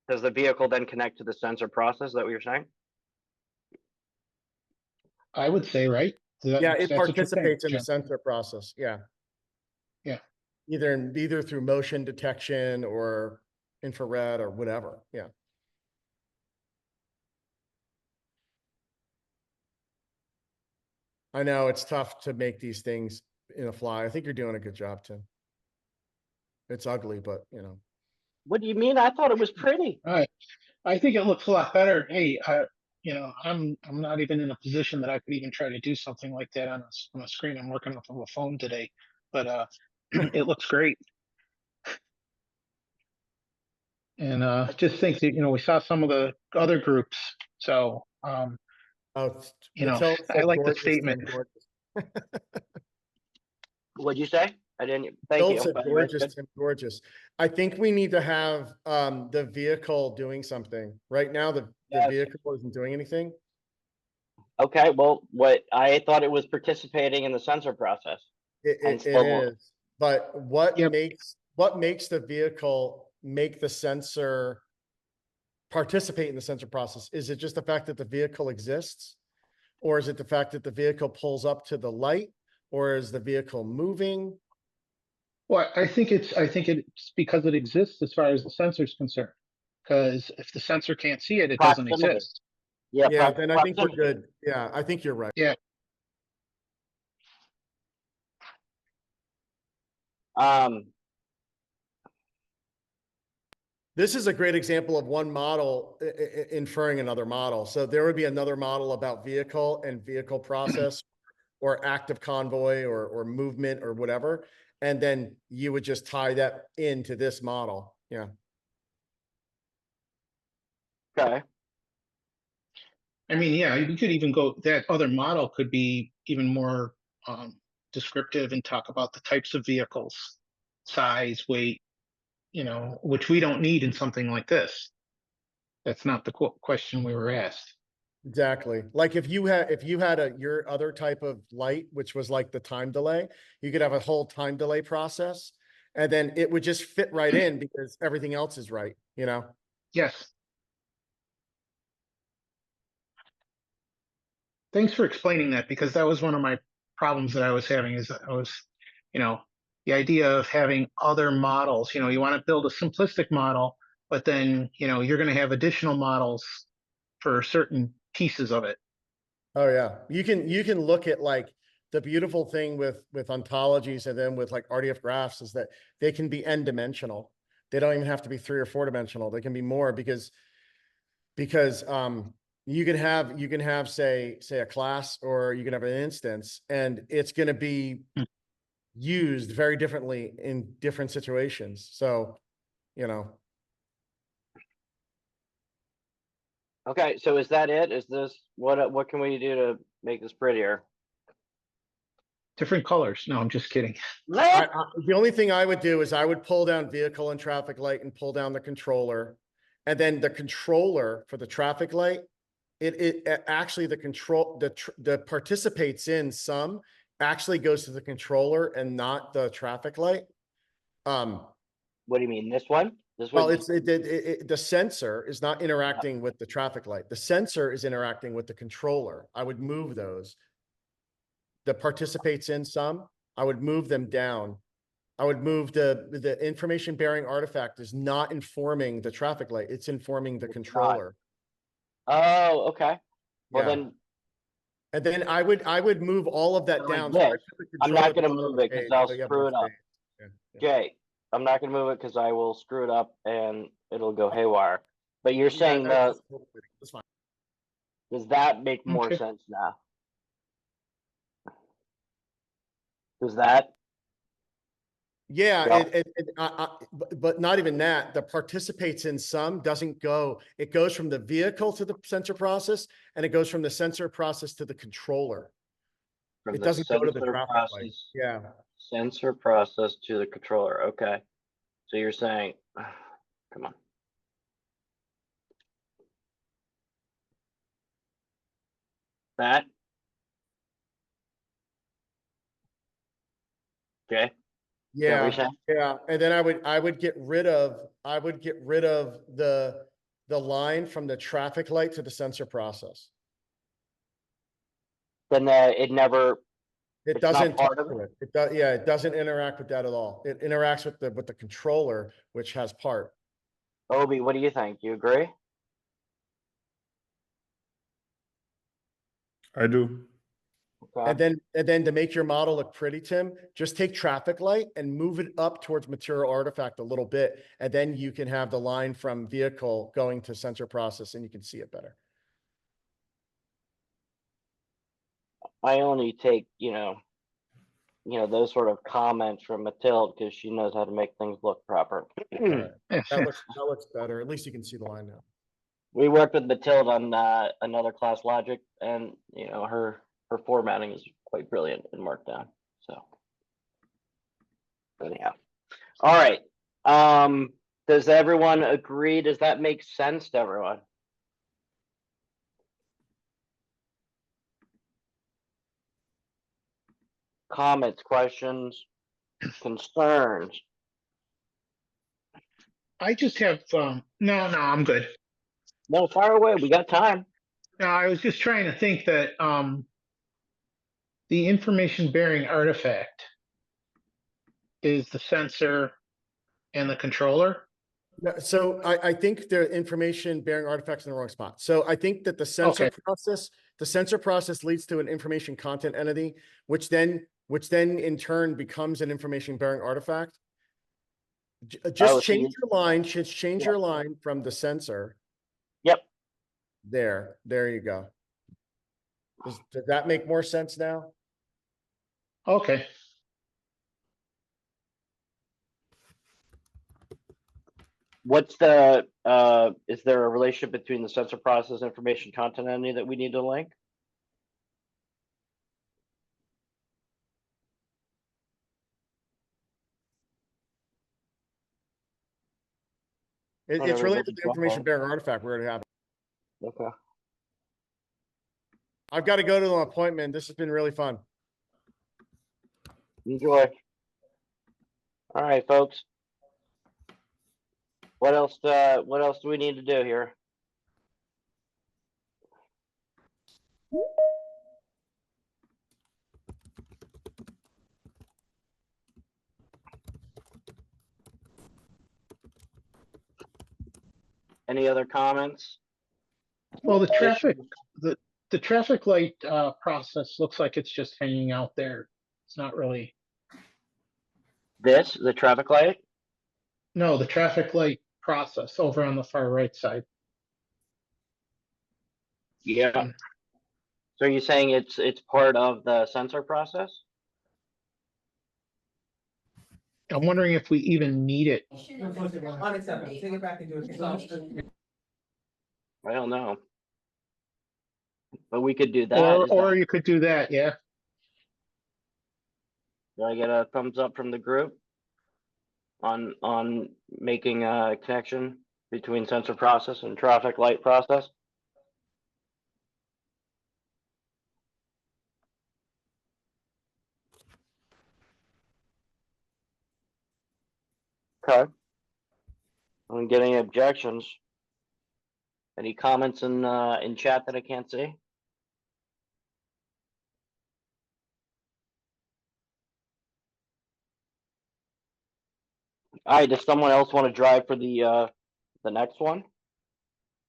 does the vehicle then connect to the sensor process? Is that what you're saying? I would say, right? Yeah, it That's what you're saying, participates in the Jim. sensor process, yeah. Yeah. Either through motion detection or infrared or whatever, yeah. I know it's tough to make these things in a fly. I think you're doing a good job, Tim. It's ugly, but you know. What do you mean? I thought it was pretty. All right. I think it looks a lot better. Hey, I'm not even in a position that I could even try to do something like that on a screen. I'm working off of a phone today, but it looks great. And just think that we saw some of the other groups, so Oh, I said like the gorgeous, Tim, statement. gorgeous. What'd you say? I didn't. Thank Phil you. said by the way. gorgeous, Good. Tim, gorgeous. I think we need to have the vehicle doing something. Right now, the Yes. vehicle isn't doing anything. Okay, well, what I thought it was participating in the sensor process. And It still- is, but what Yep. makes the vehicle make the sensor participate in the sensor process? Is it just the fact that the vehicle exists? Or is it the fact that the vehicle pulls up to the light? Or is the vehicle moving? Well, I think it's because it exists as far as the sensor is concerned. Because if the sensor can't see it, it doesn't Proximity. exist. Yeah, Yeah, then I think we're proximity. good. Yeah, I think you're right. This is a great example of one model inferring another model. So there would be another model about vehicle and vehicle process or active convoy or movement or whatever. And then you would just tie that into this model. Yeah. Okay. I mean, yeah, you could even go, that other model could be even more descriptive and talk about the types of vehicles, size, weight, which we don't need in something like this. That's not the question we were asked. Exactly. Like if you had your other type of light, which was like the time delay, you could have a whole time delay process, and then it would just fit right in because everything else is right, Yes. Thanks for explaining that, because that was one of my problems that I was having is that the idea of having other models, you want to build a simplistic model, but then, you're going to have additional models for certain pieces of it. Oh yeah. You can look at like the beautiful thing with ontologies and then with like RDF graphs is that they can be n dimensional. They don't even have to be 3 or 4 dimensional. They can be more because you can have say a class, or you can have an instance, and it's going to be used very differently in different situations. So, Okay, so is that it? Is this what can we do to make this prettier? different colors. No, I'm just kidding. The only thing I would do is I would pull down vehicle and traffic light and pull down the controller. And then the controller for the traffic light, actually the control, the participates in some actually goes to the controller and not the traffic light. What do you mean, this one? This Well, one? the sensor is not interacting with the traffic light. The sensor is interacting with the controller. I would move those. The participates in some, I would move them down. I would move the information bearing artifact is not informing the traffic light. It's informing the It's not. controller. Oh, okay. Well, Yeah. then And then I would move all of that Like down. this. I put the I'm not controller gonna bottom of move the it 'cause page, I'll so you have screw more it up. space. Yeah. Jay, I'm not gonna move it because I will screw it up and it'll go haywire. But you're saying That's fine. does that make more Okay. sense now? Does that? Yeah, Yeah. but not even that, the participates in some doesn't go, it goes from the vehicle to the sensor process and it goes from the sensor process to the controller. From It the doesn't go to the sensor traffic light. process- Yeah, Sensor process to the controller, okay. So you're saying, come on. That? Okay. Is that what yeah, you're saying? yeah. And then I would get rid of the line from the traffic light to the sensor process. Then it never, It It's not doesn't part talk of to it. It does, yeah, it doesn't interact with that at all. It interacts with the controller, which has part. Obi, what do you think? You agree? I do. Okay. And then to make your model look pretty, Tim, just take traffic light and move it up towards material artifact a little bit. And then you can have the line from vehicle going to sensor process and you can see it better. I only take, those sort of comments from Mathilde because she knows how to make things look proper. That looks better. At least you can see the line now. We worked with Mathilde on another class logic, and her formatting is quite brilliant in Markdown. So anyhow, all right. Does everyone agree? Does that make sense to everyone? Comments, questions, concerns? I just have, no, I'm good. No, fire away. We got time. No, I was just trying to think that, the information bearing artifact is the sensor and the controller. No, so I think the information bearing artifacts in the wrong spot. So I think that the sensor process leads to an information content entity, which then in turn becomes an information bearing artifact. Just so change your line, change your line from the sensor. Yep. There you go. Does that make more sense now? Okay. What's the, is there a relationship between the sensor process information content entity that we need to link? It's Whatever, related that's to a the drop information line. bearing artifact we already have. Okay. I've got to go to an appointment. This has been really fun. Enjoy. All right, folks. What else do we need to do here? Any other comments? Well, the traffic light, process looks like it's just hanging out there. It's not really, The traffic light? no, the traffic light process over on the far right side. Yeah. So are you saying it's part of the sensor process? I'm wondering if we even need it. Unacceptable. Take it back and do it. I don't know. But we could do that. Is Or that- you could do that, yeah. Do I get a thumbs up from the group? On making a connection between sensor process and traffic light process? Okay. I don't get any objections. Any comments in chat that I can't see? All right, does someone else want to drive for the next one?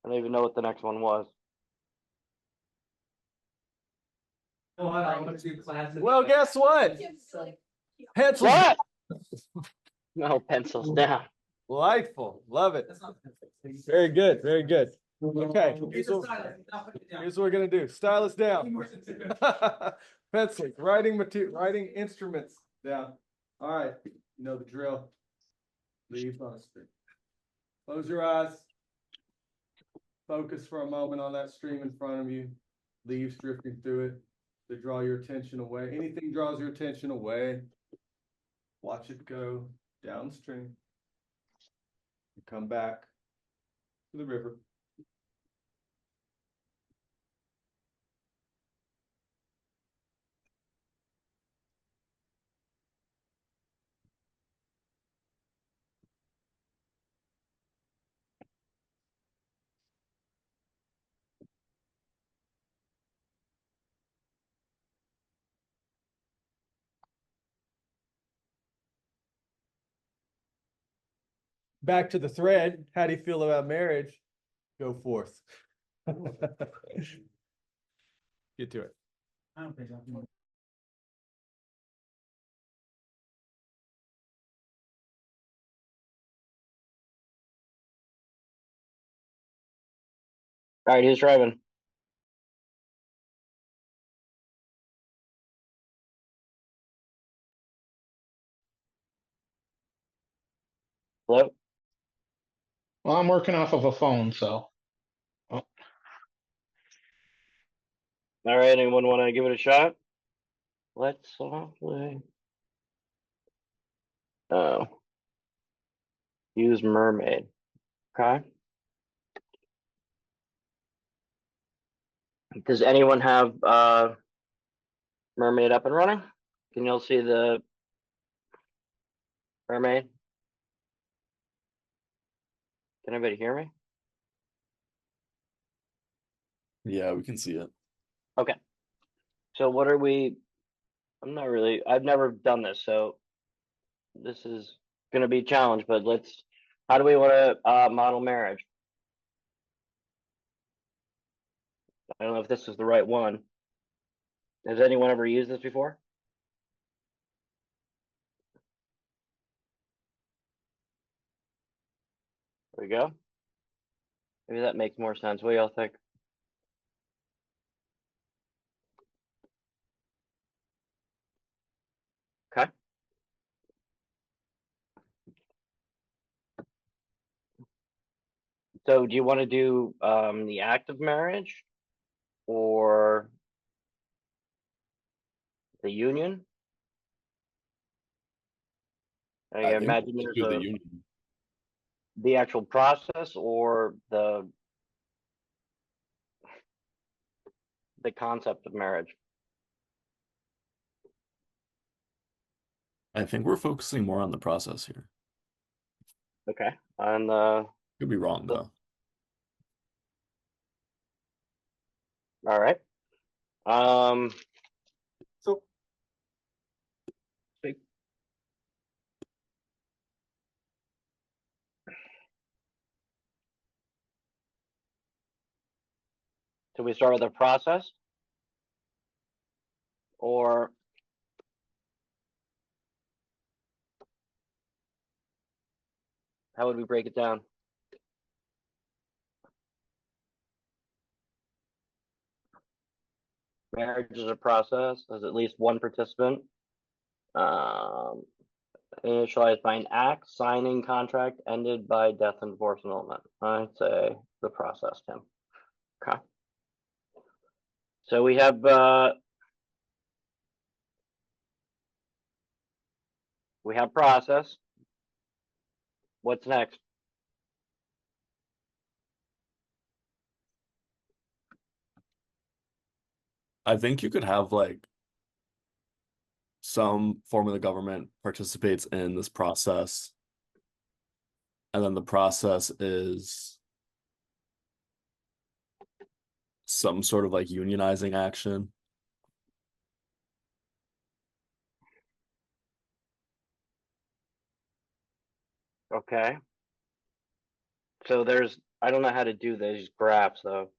I don't even know what the next one was. Well, guess what? Pencils. What? No pencils down. Delightful. Love it. Very good. Very good. Okay. Here's what we're gonna do. Stylus down. Pencil, writing material, writing instruments down. All right. You know the drill. Leave on the screen. Close your eyes. Focus for a moment on that stream in front of you. Leaves drifting through it to draw your attention away. Anything draws your attention away, watch it go downstream. And come back to the river. Back to the thread. How do you feel about marriage? Go forth. Get to it. I don't think I'm. All right, who's driving? Hello? Well, I'm working off of a phone, so. All right, anyone want to give it a shot? Let's play. Oh. Use mermaid. Okay. Does anyone have mermaid up and running? Can you all see the mermaid? Can anybody hear me? Yeah, we can see it. Okay. So what are we? I've never done this, so this is gonna be a challenge, but how do we want to model marriage? I don't know if this is the right one. Has anyone ever used this before? There we go. Maybe that makes more sense. What do y'all think? Okay. So do you want to do the act of marriage or the union? I I think imagine we should there's do the union. the actual process or the concept of marriage. I think we're focusing more on the process here. Okay. And Could be wrong though. all right. So do we start with the process? Or how would we break it down? Marriage is a process, has at least one participant. Initialized by an act, signing contract ended by death and divorce annulment. I'd say the process, Tim. Okay. So we have We have process. What's next? I think you could have like some form of the government participates in this process. And then the process is some sort of like unionizing action. Okay. So there's, I don't know how to do these graphs though.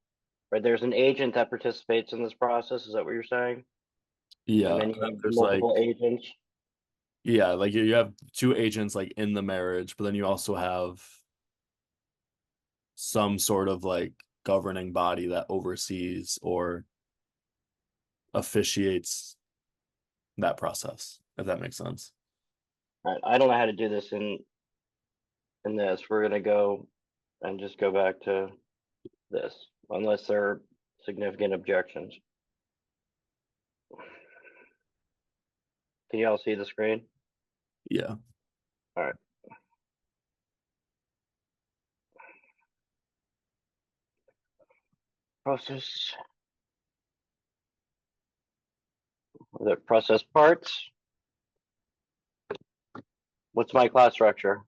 Right, there's an agent that participates in this process, is that what you're saying? Yeah, And then and you then have there's like, multiple agents. yeah, like you have two agents like in the marriage, but then you also have some sort of like governing body that oversees or officiates that process, if that makes sense. Right, I don't know how to do this in this. We're gonna go and just go back to this, unless there are significant objections. Can you all see the screen? Yeah. All right. Process. The process parts. What's my class structure?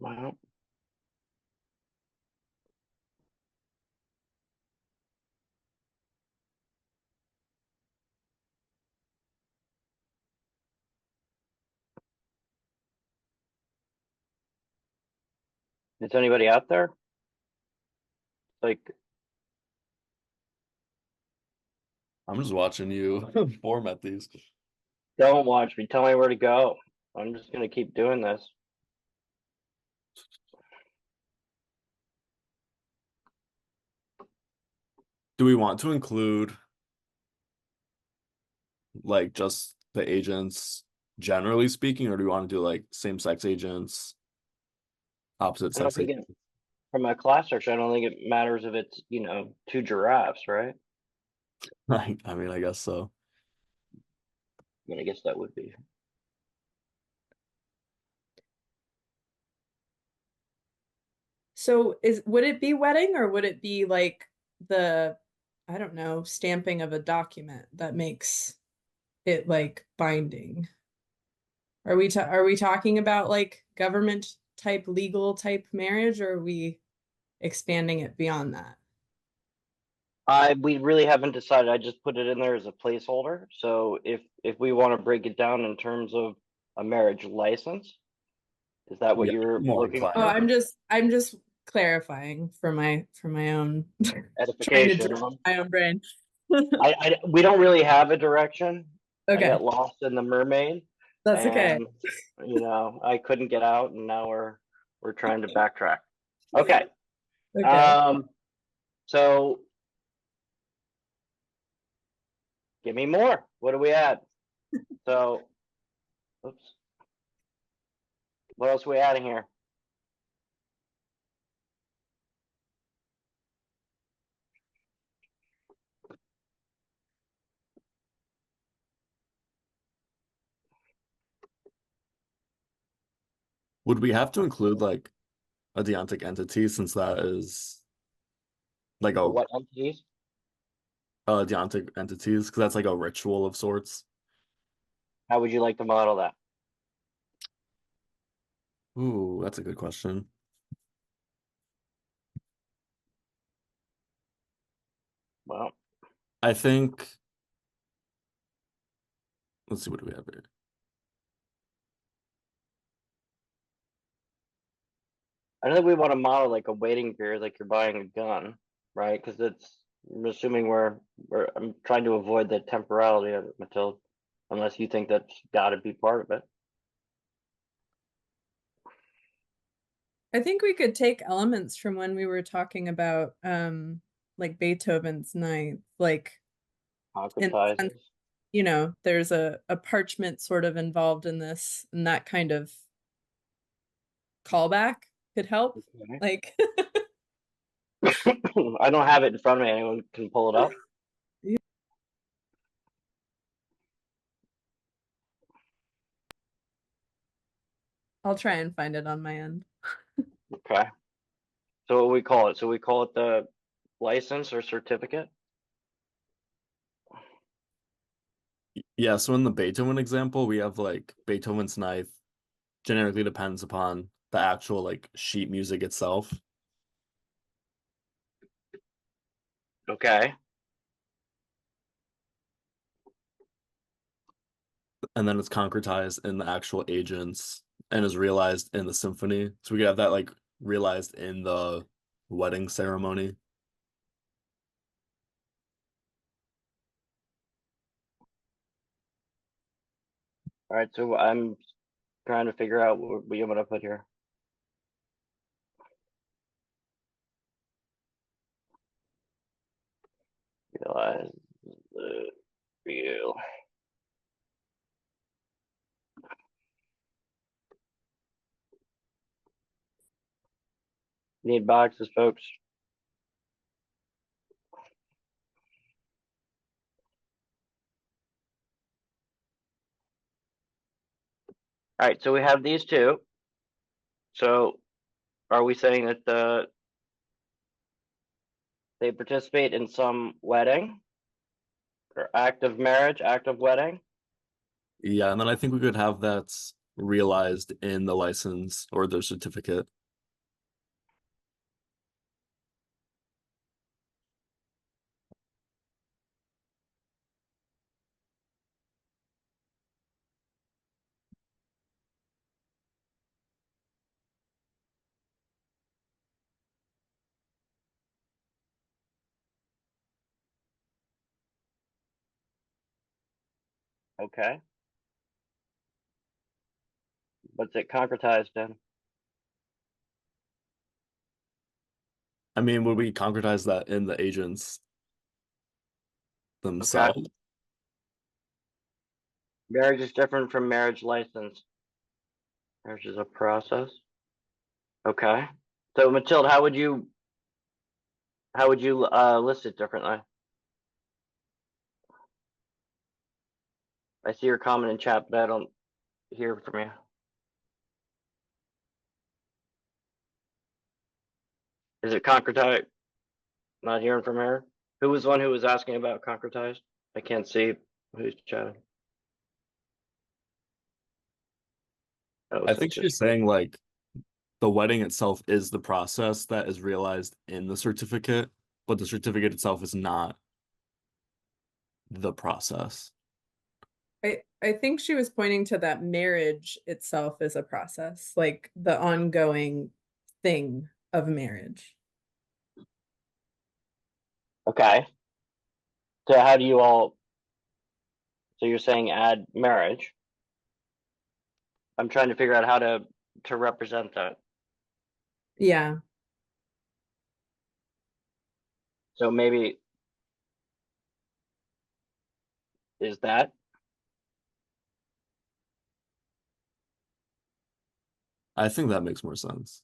Well, is anybody out there? Like, I'm just watching you format these. don't watch me. Tell me where to go. I'm just gonna keep doing this. Do we want to include like just the agents generally speaking, or do we want to do like same-sex agents, opposite I don't sex think agents? from a class structure, I don't think it matters if it's, two giraffes, right? I mean, I guess so. I mean, I guess that would be. So would it be wedding or would it be like the, I don't know, stamping of a document that makes it like binding? Are we talking about like government type legal type marriage, or are we expanding it beyond that? We really haven't decided. I just put it in there as a placeholder. So if we want to break it down in terms of a marriage license, is that what Yeah, you're more looking Oh, for? I'm just clarifying for my own trying to Edification. direct my own brain. We don't really have a direction. I Okay, got lost in the mermaid that's okay. and I couldn't get out, and now we're trying to backtrack. Okay. Okay. So give me more. What do we add? So, oops. What else are we adding here? Would we have to include like a deontic entity since that is like a What entities? deontic entities because that's like a ritual of sorts? How would you like to model that? Ooh, that's a good question. Well, I think let's see, what do we have here? I don't think we want to model like a waiting period, like you're buying a gun, right? Because I'm assuming I'm trying to avoid the temporality of it, Matilda, unless you think that's got to be part of it. I think we could take elements from when we were talking about like Beethoven's Ninth, like in the sense, Concretizes. you know, there's a parchment sort of involved in this, and that kind of callback could help. Okay. Like I don't have it in front of me. Anyone can pull it up. I'll try and find it on my end. Okay. So what we call it? So we call it the license or certificate? Yeah, so in the Beethoven example, we have like Beethoven's Ninth generically depends upon the actual like sheet music itself. Okay. And then it's concretized in the actual agents and is realized in the symphony. So we could have that like realized in the wedding ceremony. All right. So I'm trying to figure out what I'm gonna put here. Realize the real. Need boxes, folks. All right, so we have these two. So are we saying that they participate in some wedding or act of marriage, act of wedding? Yeah, and then I think we could have that realized in the license or the certificate. Okay. What's it concretized in? I mean, would we concretize that in the agents themselves? Marriage is different from marriage license. Marriage is a process. Okay. So Matilda, how would you list it differently? I see your comment in chat, but I don't hear from you. Is it concretized? Not hearing from her. Who was the one who was asking about concretized? I can't see who's chatting. Oh, I so think it's she's just saying like the wedding itself is the process that is realized in the certificate, but the certificate itself is not the process. I think she was pointing to that marriage itself is a process, like the ongoing thing of marriage. okay. So how do you all? So you're saying add marriage? I'm trying to figure out how to represent that. Yeah. So maybe is that? I think that makes more sense.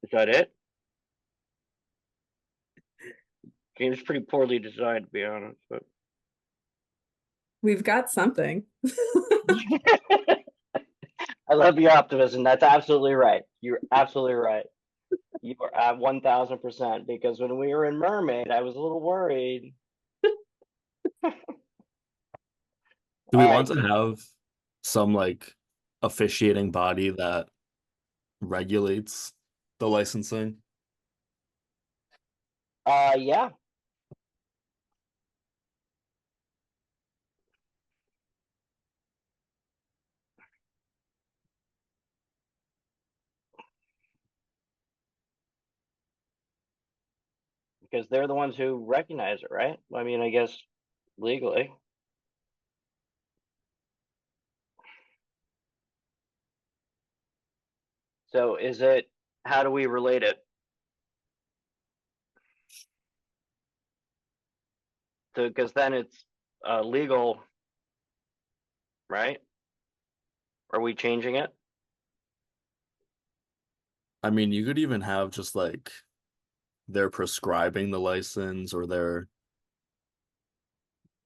Is that it? Game's pretty poorly designed, to be honest. But We've got something. I love your optimism. That's absolutely right. You're absolutely right. You are at 1000% because when we were in Mermaid, I was a little worried. Do we All want right. to have some like officiating body that regulates the licensing? Yeah. because they're the ones who recognize it, right? I mean, I guess legally. So how do we relate it? Because then it's legal, right? Are we changing it? I mean, you could even have just like they're prescribing the license or they're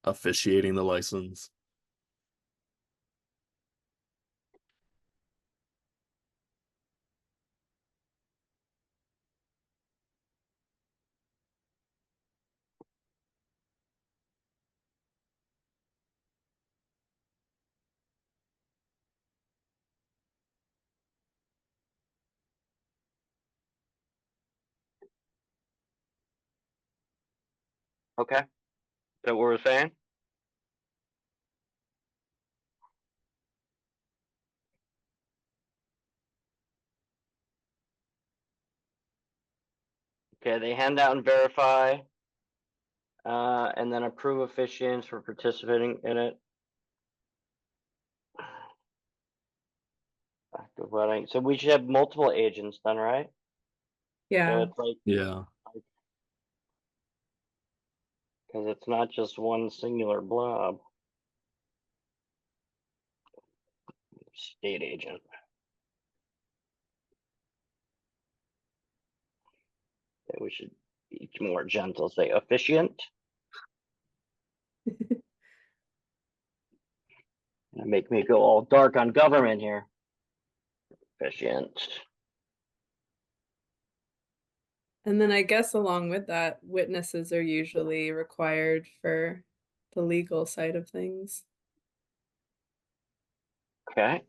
officiating the license. Okay. Is that what we're saying? Okay, they hand out and verify, and then approve officiants for participating in it. Active wedding. So we should have multiple agents then, right? So Yeah. it's like, Yeah. because it's not just one singular blob. State agent. Okay, we should be more gentle, say officiant. Make me go all dark on government here. Efficient. And then I guess along with that, witnesses are usually required for the legal side of things. Okay.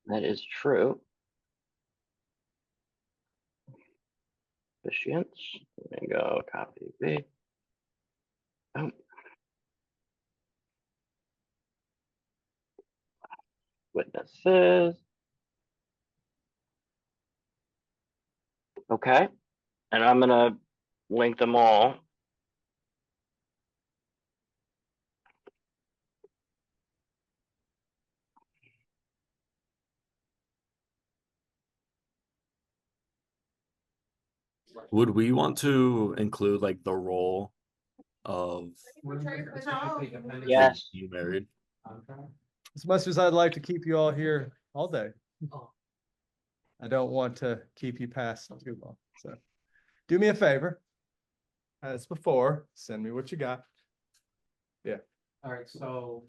That is true. Efficients. There you go. Copy B. Oh. Witnesses. Okay. And I'm gonna link them all. Would we want to include like the role of Yes. you married? As much as I'd like to keep you all here all day, Oh. I don't want to keep you past too long. So do me a favor. As before, send me what you got. All right, so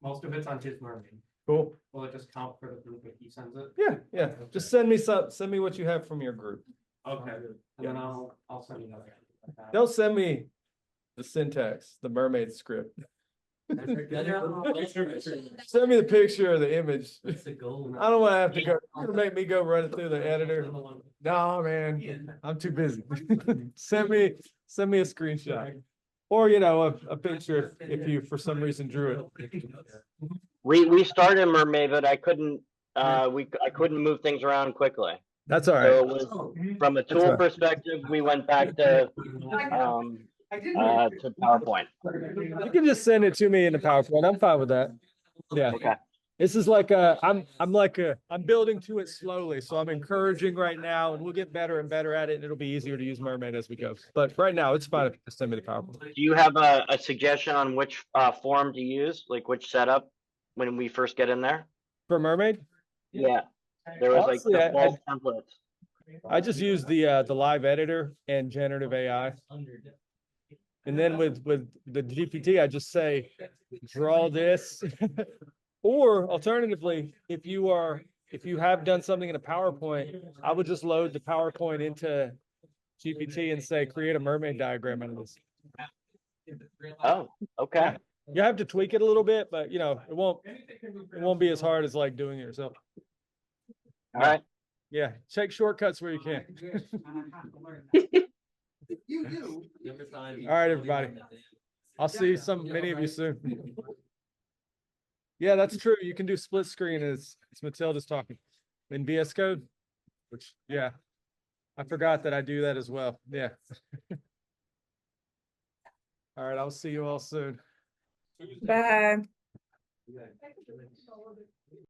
most of it's on his mermaid. Cool. Will it just count for the group if he sends it? Yeah. Just send me what you have from your group. Okay, and then I'll send you another. Don't send me the syntax, the mermaid script. Send me the picture of the image. That's the goal. I don't want to have to go, you're gonna make me go run it through the editor. No, man, I'm too busy. Send me a screenshot. Or, a picture if you, for some reason, drew it. We started Mermaid, but I couldn't I couldn't move things around quickly. That's all So right. it was from a tool right. perspective, we went back to PowerPoint. You can just send it to me in the PowerPoint. I'm fine with that. Yeah. Okay. This is I'm building to it slowly. So I'm encouraging right now and we'll get better and better at it. And it'll be easier to use Mermaid as we go. But right now it's fine if you just send me the PowerPoint. Do you have a suggestion on which form to use, like which setup when we first get in there? For Mermaid? Yeah. There was Honestly, like default templates. I just use the live editor and generative AI. And then with the GPT, I just say, draw this. Or alternatively, if you have done something in a PowerPoint, I would just load the PowerPoint into GPT and say, create a mermaid diagram out of this. Oh, okay. You have to tweak it a little bit, but it won't be as hard as like doing it yourself. All right. Yeah, check shortcuts where you can. You do. All right, everybody. I'll see many of you soon. Yeah, that's true. You can do split screen as Matilda's talking in VS Code, which, yeah, I forgot that I do that as well. Yeah. All right, I'll see you all soon. Bye.